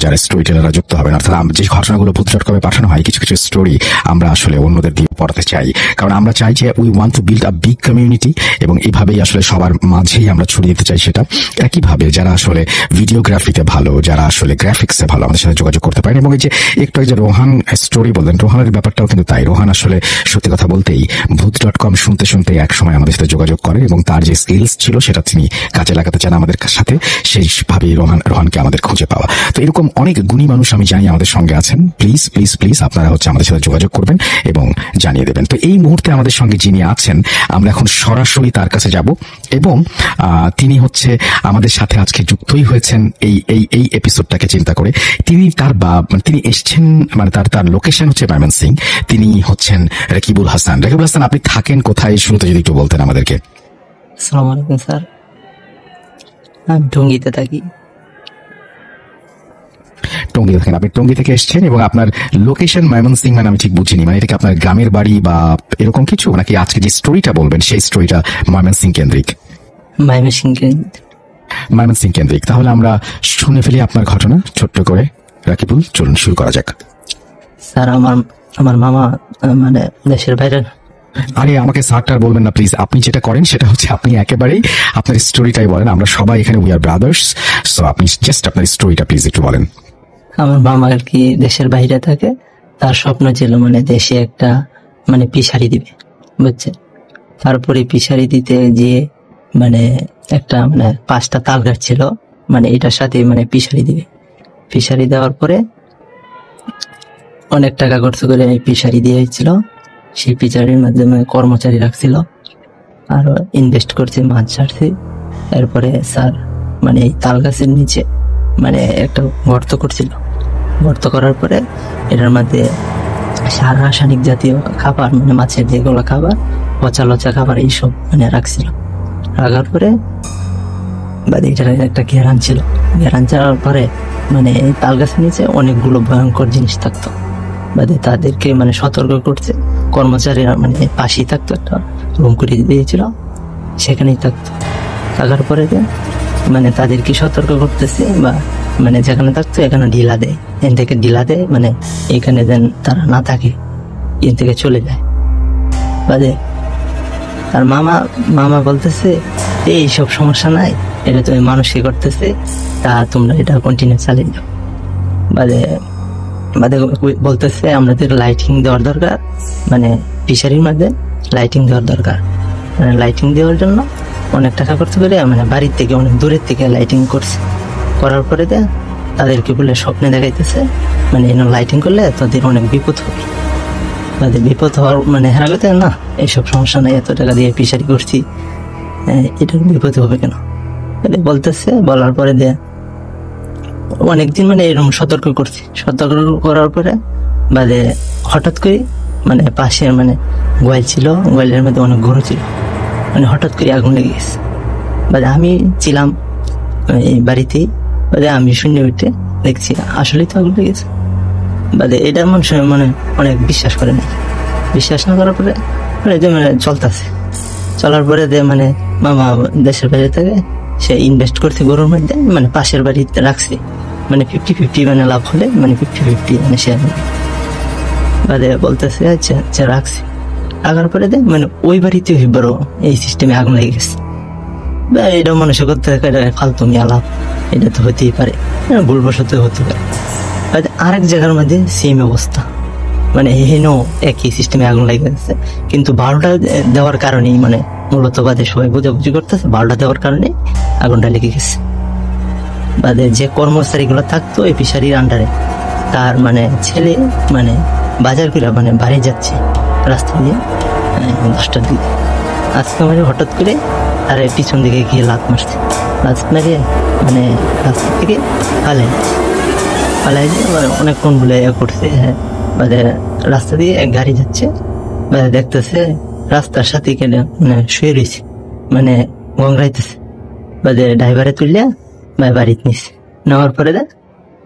যারা স্টোরি টেলাররা যুক্ত হবেন, অর্থাৎ যে ঘটনাগুলো ভূত.কমে পাঠানো হয়, কিছু কিছু স্টোরি আমরা আসলে অন্যদের দিয়ে পড়াতে চাই, কারণ আমরা চাই যে we want to build a big community, এবং এইভাবেই আসলে সবার মাঝেই আমরা ছড়িয়ে দিতে চাই সেটা। একইভাবে যারা আসলে ভিডিওগ্রাফিতে ভালো, যারা আসলে গ্রাফিক্সে ভালো, আমাদের সাথে যোগাযোগ করতে পারেন। এবং এই যে একটু আগে যে রোহান স্টোরি বললেন, রোহানের ব্যাপারটাও কিন্তু তাই। রোহান আসলে সত্যি কথা বলতেই ভূত.com শুনতে শুনতে এক সময় আমাদের সাথে যোগাযোগ করে এবং তার যে স্কিলস ছিল সেটা তিনি কাজে লাগাতে চান আমাদের সাথে, সেইভাবেই রোহানকে আমাদের খুঁজে পাওয়া। তো এরকম অনেক গুণী মানুষ আমি জানি আমাদের সঙ্গে আছেন। প্লিজ প্লিজ প্লিজ আপনারা আমাদের সাথে যোগাযোগ করবেন এবং জানিয়ে দেবেন। তো এই মুহূর্তে আমাদের সঙ্গে যিনি আছেন, আমরা এখন সরাসরি তার কাছে যাব এবং তিনি হচ্ছে আমাদের সাথে আজকে যুক্তই হয়েছেন এই এই এই এপিসোডটাকে চিন্তা করে। তিনি এসছেন, মানে তার লোকেশন হচ্ছে ময়মনসিংহ। তিনি হচ্ছেন রাকিবুল হাসান। রাকিবুল হাসান, আপনি থাকেন কোথায় শুরুতে যদি একটু বলতেন আমাদেরকে। আসসালামু আলাইকুম স্যার, আমি টঙ্গীতে থাকি। টঙ্গী থাকেন আপনি? টঙ্গী থেকে এসছেন এবং আপনার লোকেশন ময়মনসিংহ, মানে আমি ঠিক বুঝিনি, মানে এটা কি আপনার গ্রামের বাড়ি বা এরকম কিছু, নাকি আজকে যে স্টোরিটা বলবেন সেই স্টোরিটা ময়মনসিংহ কেন্দ্রিক? ময়মনসিংহ কেন্দ্রিক। তাহলে আমরা শুনে ফেলি আপনার ঘটনা ছোট্ট করে। রাকিবুল, চলুন শুরু করা যাক। স্যার, আমার মামা মানে দেশের বাইরে। আরে আমাকে স্যারটার বলবেন না প্লিজ। আপনি যেটা করেন সেটা হচ্ছে আপনি একেবারেই আপনার স্টোরিটাই বলেন। আমরা সবাই এখানে উই আর ব্রাদার্স, সো আপনি জাস্ট আপনার স্টোরিটা প্লিজ একটু বলেন। আমার মামা আর কি দেশের বাইরে থাকে। তার স্বপ্ন ছিল মানে দেশে একটা মানে পিসারি দিবে, বুঝছে। তারপরে পিসারি দিতে গিয়ে মানে একটা মানে 5টা তাল গাছ ছিল, মানে এটার সাথে মানে পিসারি দিবে। পিসারি দেওয়ার পরে অনেক টাকা খরচ করে পিসারি দিয়েছিল। সেই পিসারির মাধ্যমে কর্মচারী রাখছিল, আর ইনভেস্ট করছে, মাছ ছাড়ছে। এরপরে স্যার মানে এই তাল গাছের নিচে মানে একটা গর্ত করছিল। গর্ত করার পরে এটার মধ্যে সার, রাসায়নিক জাতীয় খাবার, মানে মাছের যেগুলো খাবার, পচা লচা খাবার, এইসব মানে রাখছিল। রাখার পরে বাদে এটার একটা ঘেরান ছিল। ঘেরান চাওয়ার পরে মানে এই তাল গাছের নিচে অনেকগুলো ভয়ঙ্কর জিনিস থাকতো। বাদে তাদেরকে মানে সতর্ক করছে, কর্মচারীরা মানে পাশেই থাকতো, একটা রুম করে দিয়েছিল, সেখানেই থাকতো। থাকার পরে মানে তাদেরকে সতর্ক করতেছে, বা মানে যেখানে থাকতো এখানে ঢিলা দেয়, এখান থেকে ঢিলা দেয়, মানে এখানে যেন তারা না থাকে, এখান থেকে চলে যায়। বাদে তার মামা বলতেছে এইসব সমস্যা নাই, এটা তুমি মানুষই করতেছে, তা তোমরা এটা কন্টিনিউ চালিয়ে যাও। বাদে বলতেছে আমাদের লাইটিং দেওয়ার দরকার, মানে ফিশারির মধ্যে লাইটিং দেওয়ার দরকার। মানে লাইটিং দেওয়ার জন্য অনেক টাকা খরচ করে মানে বাড়ির থেকে অনেক দূরের থেকে লাইটিং করছে। করার পরে তাদেরকে বলে স্বপ্নে দেখাইতেছে মানে লাইটিং করলে তাদের অনেক বিপদ হবে। তাদের বিপদ হওয়ার মানে হারাতে না, এইসব সমস্যা নাই, এত টাকা দিয়ে ফিশারি করছি, এটার বিপদ হবে কেন বলতেছে। বলার পরে অনেকদিন মানে এরকম সতর্ক করছি। সতর্ক করার পরে বাদে হঠাৎ করে মানে পাশে মানে গোয়াল ছিল, গোয়ালের মধ্যে অনেক গরু ছিল, মানে হঠাৎ করে আগুন লেগে গেছে। বাদে আমি ছিলাম এই বাড়িতেই, বাদে আমি শূন্য উঠে দেখছি আসলেই তো আগুন লেগেছে। বাদে এটা মানুষ মানে অনেক বিশ্বাস করে না। বিশ্বাস না করার পরে মানে চলতেছে। চলার পরে মানে মামা দেশের বাইরে থেকে সে ইনভেস্ট করছে গরুর মধ্যে, মানে পাশের বাড়িতে রাখছে, মানে 50-50 মানে লাভ হলে মানে 50-50 মানে শেয়ার। বাদে বলতেছে আচ্ছা রাখছি। রাখার পরে মানে ওই বাড়িতে বড় এই সিস্টেমে আগুন লেগে গেছে। এটা মানুষের করতে ফালতু মিয়া লাভ, এটা তো হতেই পারে, ভুলবশত হতে পারে। আরেক জায়গার মধ্যে সেম অবস্থা, মানে হেনো একই সিস্টেমে আগুন লেগে গেছে, কিন্তু 12টা দেওয়ার কারণেই মানে মূলত বাদে সবাই বুঝাবুঝি করতেছে, 12টা দেওয়ার কারণে আগুনটা লেগে গেছে। বাদে যে কর্মচারীগুলো থাকতো এই ফিশারির আন্ডারে, তার মানে ছেলে মানে বাজার করে মানে বাড়ি যাচ্ছে রাস্তা দিয়ে 10টার দিকে। আজকে মানে হঠাৎ করে তার পিছন দিকে গিয়ে লাত মারছে। লাত মারিয়ে মানে রাস্তা থেকে পালাই মানে অনেকক্ষণ বলে করছে। বাদে রাস্তা দিয়ে এক গাড়ি যাচ্ছে, বাদে দেখতেছে রাস্তার সাথে কেটে মানে শুয়ে রয়েছে, মানে গংরাইতেছে। বাদে ড্রাইভারে তুললে বাড়িতে নিচ্ছে। নেওয়ার পরে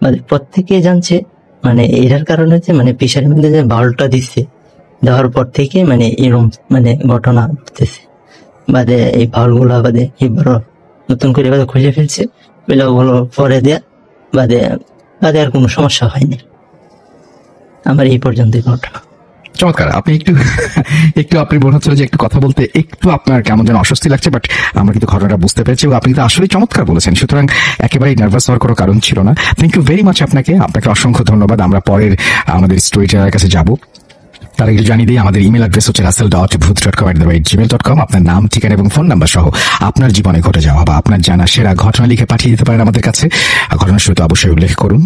বাদে প্রত্যেকে জানছে মানে এটার কারণ হচ্ছে মানে পিসারের মধ্যে যে বাল্বটা দিচ্ছে, দেওয়ার পর থেকে মানে এরকম মানে ঘটনা ঘটতেছে। বাদে এই বাল্বগুলা বাদে এবার নতুন করে বাদে খুলে ফেলছে, ওগুলো পরে বাদে আর কোনো সমস্যা হয়নি। আমার এই পর্যন্ত ঘটনা। চমৎকার। আপনি একটু একটু আপনি মনে হচ্ছিল যে একটু কথা বলতে একটু আপনার কেমন যেন অস্বস্তি লাগছে, বাট আমরা কিন্তু ঘটনাটা বুঝতে পেরেছি এবং আপনি কিন্তু আসলে চমৎকার বলেছেন, সুতরাং একেবারেই নার্ভাস হওয়ার কোনো কারণ ছিল না। থ্যাংক ইউ ভেরি মাচ আপনাকে অসংখ্য ধন্যবাদ। আমরা পরের আমাদের স্টোরিটার কাছে যাব, তার একটু জানিয়ে দিই আমাদের ইমেল অ্যাড্রেস হচ্ছে russell.booth.com@gmail.com। আপনার নাম, ঠিকানা এবং ফোন নাম্বার সহ আপনার জীবনে ঘটে যাওয়া বা আপনার জানা সেরা ঘটনা লিখে পাঠিয়ে দিতে পারেন আমাদের কাছে। ঘটনার শুরুতে অবশ্যই উল্লেখ করুন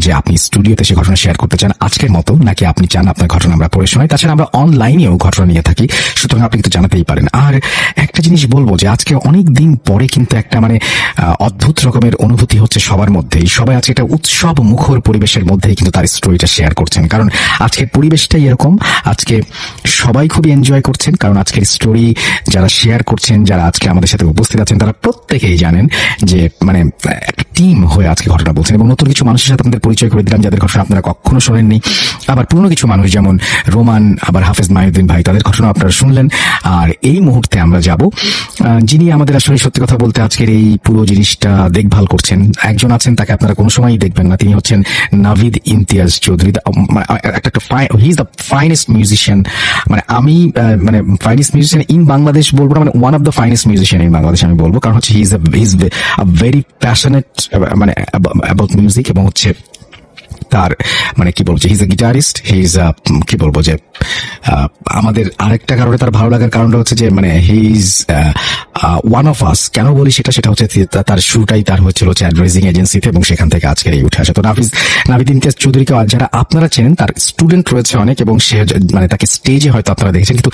যে আপনি স্টুডিওতে সে ঘটনা শেয়ার করতে চান আজকের মতো, নাকি আপনি চান আপনার ঘটনা আমরা পড়ে শোনাই। তাছাড়া আমরা অনলাইনেও ঘটনা নিয়ে থাকি, সুতরাং আপনি কিন্তু জানাতেই পারেন। আর একটা জিনিস বলবো যে আজকে অনেক দিন পরে কিন্তু একটা অদ্ভুত রকমের অনুভূতি হচ্ছে সবার মধ্যেই। সবাই আজকে একটা উৎসব মুখর পরিবেশের মধ্যেই কিন্তু তার স্টোরিটা শেয়ার করছেন, কারণ আজকের পরিবেশটাই এরকম। আজকে সবাই খুবই এনজয় করছেন, কারণ আজকের স্টোরি যারা শেয়ার করছেন, যারা আজকে আমাদের সাথে উপস্থিত আছেন, তারা প্রত্যেকেই জানেন যে একটা টিম হয়ে আজকে ঘটনা বলছেন। এবং নতুন কিছু মানুষের সাথে আপনাদের পরিচয় করে দিলাম যাদের ঘটনা আপনারা কখনো শোনেননি। আবার পুরনো কিছু মানুষ যেমন রোমান, আবার হাফেজ মাহিউদ্দিন ভাই, তাদের ঘটনা আপনারা শুনলেন। আর এই মুহূর্তে আমরা যাব যিনি আমাদের আসলে সত্যি কথা বলতে আজকের এই পুরো জিনিসটা দেখভাল করছেন। একজন আছেন, তাকে আপনারা কোনো সময়ই দেখবেন না, তিনি হচ্ছেন Navid Imtiaz Chowdhury. He is the finest musician, আমি ফাইনেস্ট মিউজিশিয়ান ইন বাংলাদেশ বলবো না, one of the finest musician in Bangladesh আমি বলবো, কারণ হচ্ছে he is very passionate about music. এবং হচ্ছে তার কি বলবো, he is a guitarist, he is কি বলবো যে আমাদের আরেকটা কারণে তার ভালো লাগার কারণটা হচ্ছে যে he is one of us. কেন বলি সেটা হচ্ছে তার শুরুটাই তার হচ্ছিল হচ্ছে অ্যাডভাইজিং এজেন্সিতে, এবং সেখান থেকে আজকের এই উঠে আসে। তো নাভিদ ইমতিয়াজ চৌধুরীকে যারা আপনারা চেনেন, তার স্টুডেন্ট রয়েছে অনেক, এবং সে তাকে স্টেজে হয়তো আপনারা দেখেছেন, কিন্তু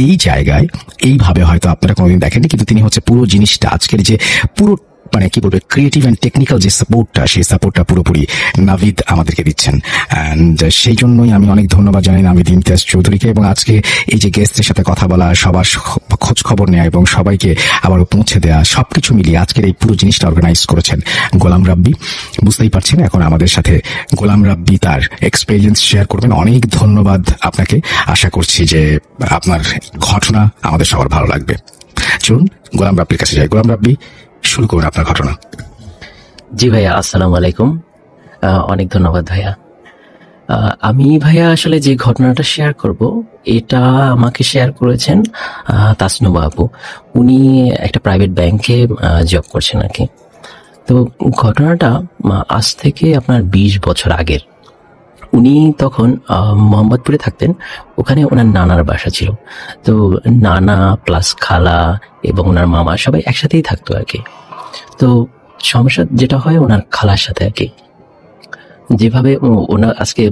এই জায়গায় এইভাবে হয়তো আপনারা কোনোদিন দেখেননি। কিন্তু তিনি হচ্ছে পুরো জিনিসটা আজকের যে পুরো কি বলবো ক্রিয়েটিভ অ্যান্ড টেকনিক্যাল যে সাপোর্টটা, সেই সাপোর্টটা পুরোপুরি নাভিদ আমাদেরকে দিচ্ছেন। অ্যান্ড সেই জন্যই আমি অনেক ধন্যবাদ জানাই নাভিদ ইমতিয়াজ চৌধুরীকে। এবং আজকে এই যে গেস্টের সাথে কথা বলা, সবার খোঁজ খবর নেওয়া এবং সবাইকে আবারও পৌঁছে দেওয়া, সবকিছু মিলিয়ে আজকের এই পুরো জিনিসটা অর্গানাইজ করেছেন গোলাম রাব্বি। বুঝতেই পারছেন এখন আমাদের সাথে গোলাম রাব্বি তার এক্সপেরিয়েন্স শেয়ার করবেন। অনেক ধন্যবাদ আপনাকে। আশা করছি যে আপনার ঘটনা আমাদের সবার ভালো লাগবে। চলুন গোলাম রাব্বির কাছে যাই। গোলাম রাব্বি, শুরু করুন আপনার ঘটনা। জি ভাইয়া, আসসালামু আলাইকুম। অনেক ধন্যবাদ ভাইয়া। আমি ভাইয়া আসলে যে ঘটনাটা শেয়ার করব, এটা আমাকে শেয়ার করেছেন তাসনুবা আপু। উনি একটা প্রাইভেট ব্যাংকে জব করছেন আর কি। তো ঘটনাটা আজ থেকে আপনার 20 বছর আগের। উনি তখন মোহাম্মদপুরে থাকতেন, ওখানে ওনার নানার বাসা ছিল। তো নানা প্লাস খালা এবং ওনার মামা সবাই একসাথেই থাকতো আর কি। তো সমস্যা যেটা হয় ওনার খালার সাথে আর কি, যেভাবে ওনার আজকে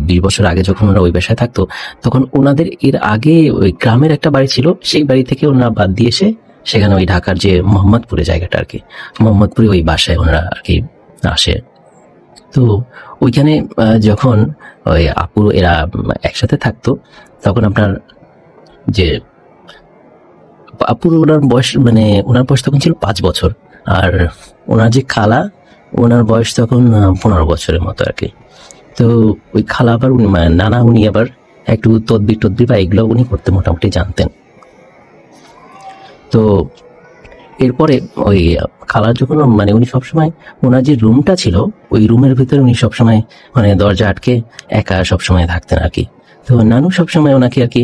20 বছর আগে যখন ওরা ওই বাসায় থাকতো, তখন ওনাদের এর আগে ওই গ্রামের একটা বাড়ি ছিল, সেই বাড়ি থেকে ওনারা বাদ দিয়ে এসে সেখানে ওই ঢাকার যে মোহাম্মদপুরে জায়গাটা আর কি, মোহাম্মদপুরে ওই বাসায় ওনারা আর কি আসে। তো ওইখানে যখন ওই আপু এরা একসাথে থাকতো, তখন আপনার যে আপুর ওনার বয়স ওনার বয়স তখন ছিল 5 বছর, আর ওনার যে খালা ওনার বয়স তখন 15 বছরের মতো আর কি। তো ওই খালা আবার নানা উনি আবার একটু তদবির বা এগুলো উনি করতে মোটামুটি জানতেন। তো এরপরে ওই খালা যখন উনি সবসময় ওনার যে রুমটা ছিল, ওই রুমের ভিতরে উনি সবসময় দরজা আটকে একা সবসময় থাকতেন আর কি। তো নানু সবসময় ওনাকে আর কি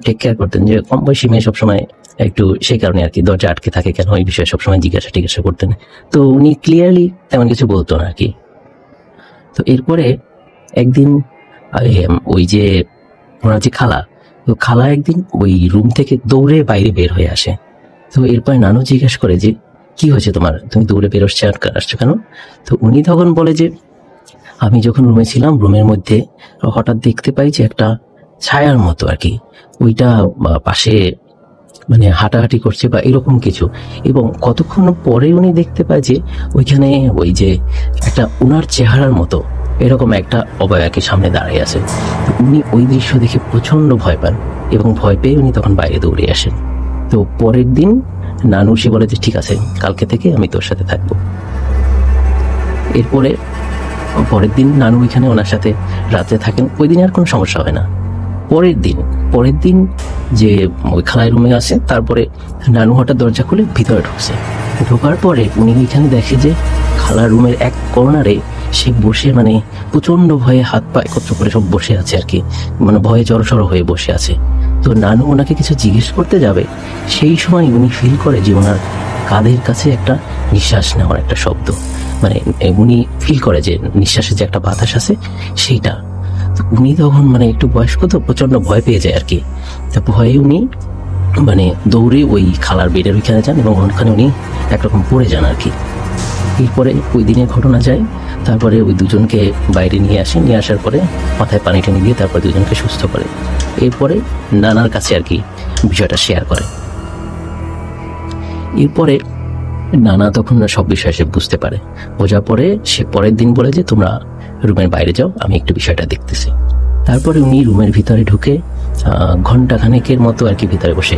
টেক কেয়ার করতেন, যে কম বয়সী মেয়ে সবসময় একটু সেই কারণে আর কি দরজা আটকে থাকে কেন, ওই বিষয়ে সবসময় জিজ্ঞাসা করতেন। তো উনি ক্লিয়ারলি তেমন কিছু বলতো না আর কি। তো এরপরে একদিন ওই যে ওনার যে খালা, তো খালা একদিন ওই রুম থেকে দৌড়ে বাইরে বের হয়ে আসে। তো এরপরে নানু জিজ্ঞেস করে যে কি হয়েছে তোমার, তুমি দৌড়ে আসছো কেন? তো উনি তখন বলে যে আমি যখন রুমে ছিলাম, রুমের মধ্যে হঠাৎ দেখতে পাই যে একটা ছায়ার মতো আর কি, ওইটা পাশে হাঁটাহাঁটি করছে বা এরকম কিছু। এবং কতক্ষণ পরে উনি দেখতে পায় যে ওইখানে ওই যে একটা উনার চেহারার মতো এরকম একটা অবয়বকে সামনে দাঁড়িয়ে আছে। উনি ওই দৃশ্য দেখে প্রচন্ড ভয় পান এবং ভয় পেয়ে উনি তখন বাইরে দৌড়ে আসেন। তো পরের দিন নানু সে বলে যে ঠিক আছে, কালকে থেকে আমি তোর সাথে থাকবো। এরপরে পরের দিন নানু ওইখানে ওনার সাথে রাতে থাকেন। ওই দিন আর কোনো সমস্যা হয় না। পরের দিন যে ওই খালায় রুমে আসে, তারপরে নানু হঠাৎ দরজা খুলে ভিতরে ঢুকছে। ঢোকার পরে উনি ওইখানে দেখে যে খালার রুমের এক কর্নারে সে বসে মানে প্রচন্ড ভয়ে হাত পা একত্র করে সব বসে আছে আর কি, মানে ভয়ে জড়সড় হয়ে বসে আছে। তো নানু ওনাকে কিছু জিজ্ঞেস করতে যাবে, সেই সময় উনি ফিল করে যে ওনার কাঁধের কাছে একটা নিঃশ্বাস নেওয়ার একটা শব্দ, মানে উনি ফিল করে যে নিঃশ্বাসের যে একটা বাতাস আছে সেইটা। তো উনি তখন মানে একটু বয়স্ক তো প্রচন্ড ভয় পেয়ে যায় আর কি। তো ভয়ে উনি মানে দৌড়ে ওই খালার বেডের ওইখানে যান এবং ওখানে উনি একরকম পড়ে যান আর কি। এরপরে ওই দিনের ঘটনা যায়, তারপরে ওই দুজনকে বাইরে নিয়ে আসে, নিয়ে আসার পরে মাথায় পানি টানি দিয়ে তারপরে দুজনকে সুস্থ করে। এরপরে নানার কাছে আর কি বিষয়টা শেয়ার করে। এরপরে নানা তখন সব বিষয় সে বুঝতে পারে, বোঝার পরে সে পরের দিন বলে যে তোমরা রুমের বাইরে যাও, আমি একটু বিষয়টা দেখতেছি। তারপরে উনি রুমের ভিতরে ঢুকে ঘন্টা খানেকের মতো আর কি ভিতরে বসে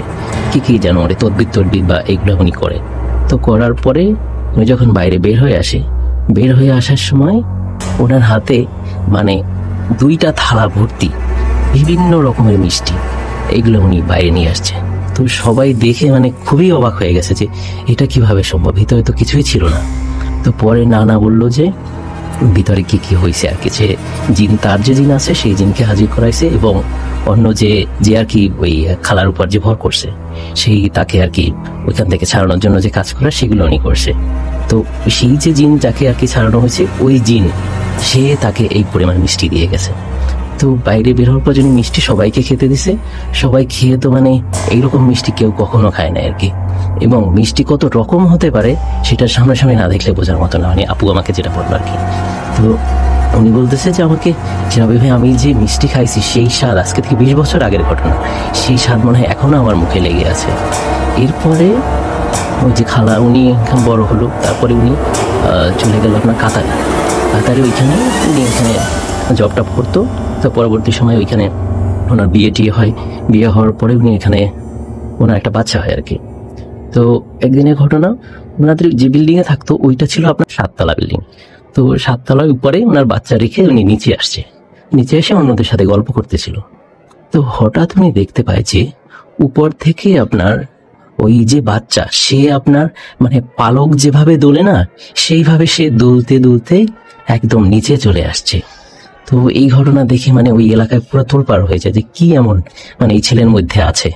কি যেন তদ্বির বা এগুলো উনি করে। তো করার পরে উনি যখন বাইরে বের হয়ে আসার সময় ওনার হাতে মানে 2টা থালা ভর্তি বিভিন্ন রকমের মিষ্টি, এগুলো উনি বাইরে নিয়ে আসছে। তো সবাই দেখে মানে খুবই অবাক হয়ে গেছে যে এটা কিভাবে সম্ভব, ভিতরে তো কিছুই ছিল না। তো পরে নানা বলল যে ভিতরে কি হয়েছে আর কি, যে জিন, তার যে জিন আছে সেই জিনকে হাজির করাইছে এবং অন্য যে আর কি ওই খালার উপর যে ভর করছে সেই তাকে আর কি ওইখান থেকে ছাড়ানোর জন্য যে কাজ করা সেগুলো উনি করছে। তো সেই যে জিন যাকে আর কি ছাড়ানো হয়েছে ওই জিন সে তাকে এই পরিমাণ মিষ্টি দিয়ে গেছে। তো বাইরে বের হওয়ার পর যিনি মিষ্টি সবাইকে খেতে দিছে, সবাই খেয়ে তো মানে এইরকম মিষ্টি কেউ কখনো খায় না আর কি। এবং মিষ্টি কত রকম হতে পারে সেটা সামনাসামনি না দেখলে বোঝার মতো না, মানে আপু আমাকে যেটা বললো আর কি। তো উনি বলতেছে যে আমাকে যেভাবে ভাই আমি যে মিষ্টি খাইছি সেই স্বাদ আজকে থেকে 20 বছর আগের ঘটনা, সেই স্বাদ মনে হয় এখনো আমার মুখে লেগে আছে। এরপরে ওই যে খালা উনি বড় হলো, তারপরে উনি চলে গেল আপনার কাতারে ওইখানে উনি এখানে জবটা করতো। তো পরবর্তী সময় ওইখানে ওনার বিয়ে হওয়ার পরে উনি এখানে ওনার একটা বাচ্চা হয় আর কি। তো একদিনের ঘটনা, ওনাদের যে বিল্ডিং এ থাকতো ওইটা ছিল আপনার 7 তলা বিল্ডিং। তো 7 তলার উপরে ওনার বাচ্চা রেখে উনি নিচে এসে অন্যদের সাথে গল্প করতেছিল। তো হঠাৎ উনি দেখতে পায় যে উপর থেকে আপনার ওই যে বাচ্চা সে আপনার মানে পালক যেভাবে দোলে না সেইভাবে সে দুলতে একদম নিচে চলে আসছে। তো এই ঘটনা দেখে মানে ওই এলাকায় পুরো তোলপাড় হয়ে যায় যে কি এমন মানে এই ছেলের মধ্যে আছে।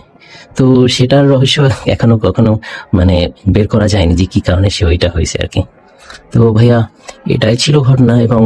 তো সেটার রহস্য এখনো কখনো মানে বের করা যায়নি যে কি কারণে সে ওইটা হয়েছে আর কি। তো ভাইয়া এটাই ছিল ঘটনা। এবং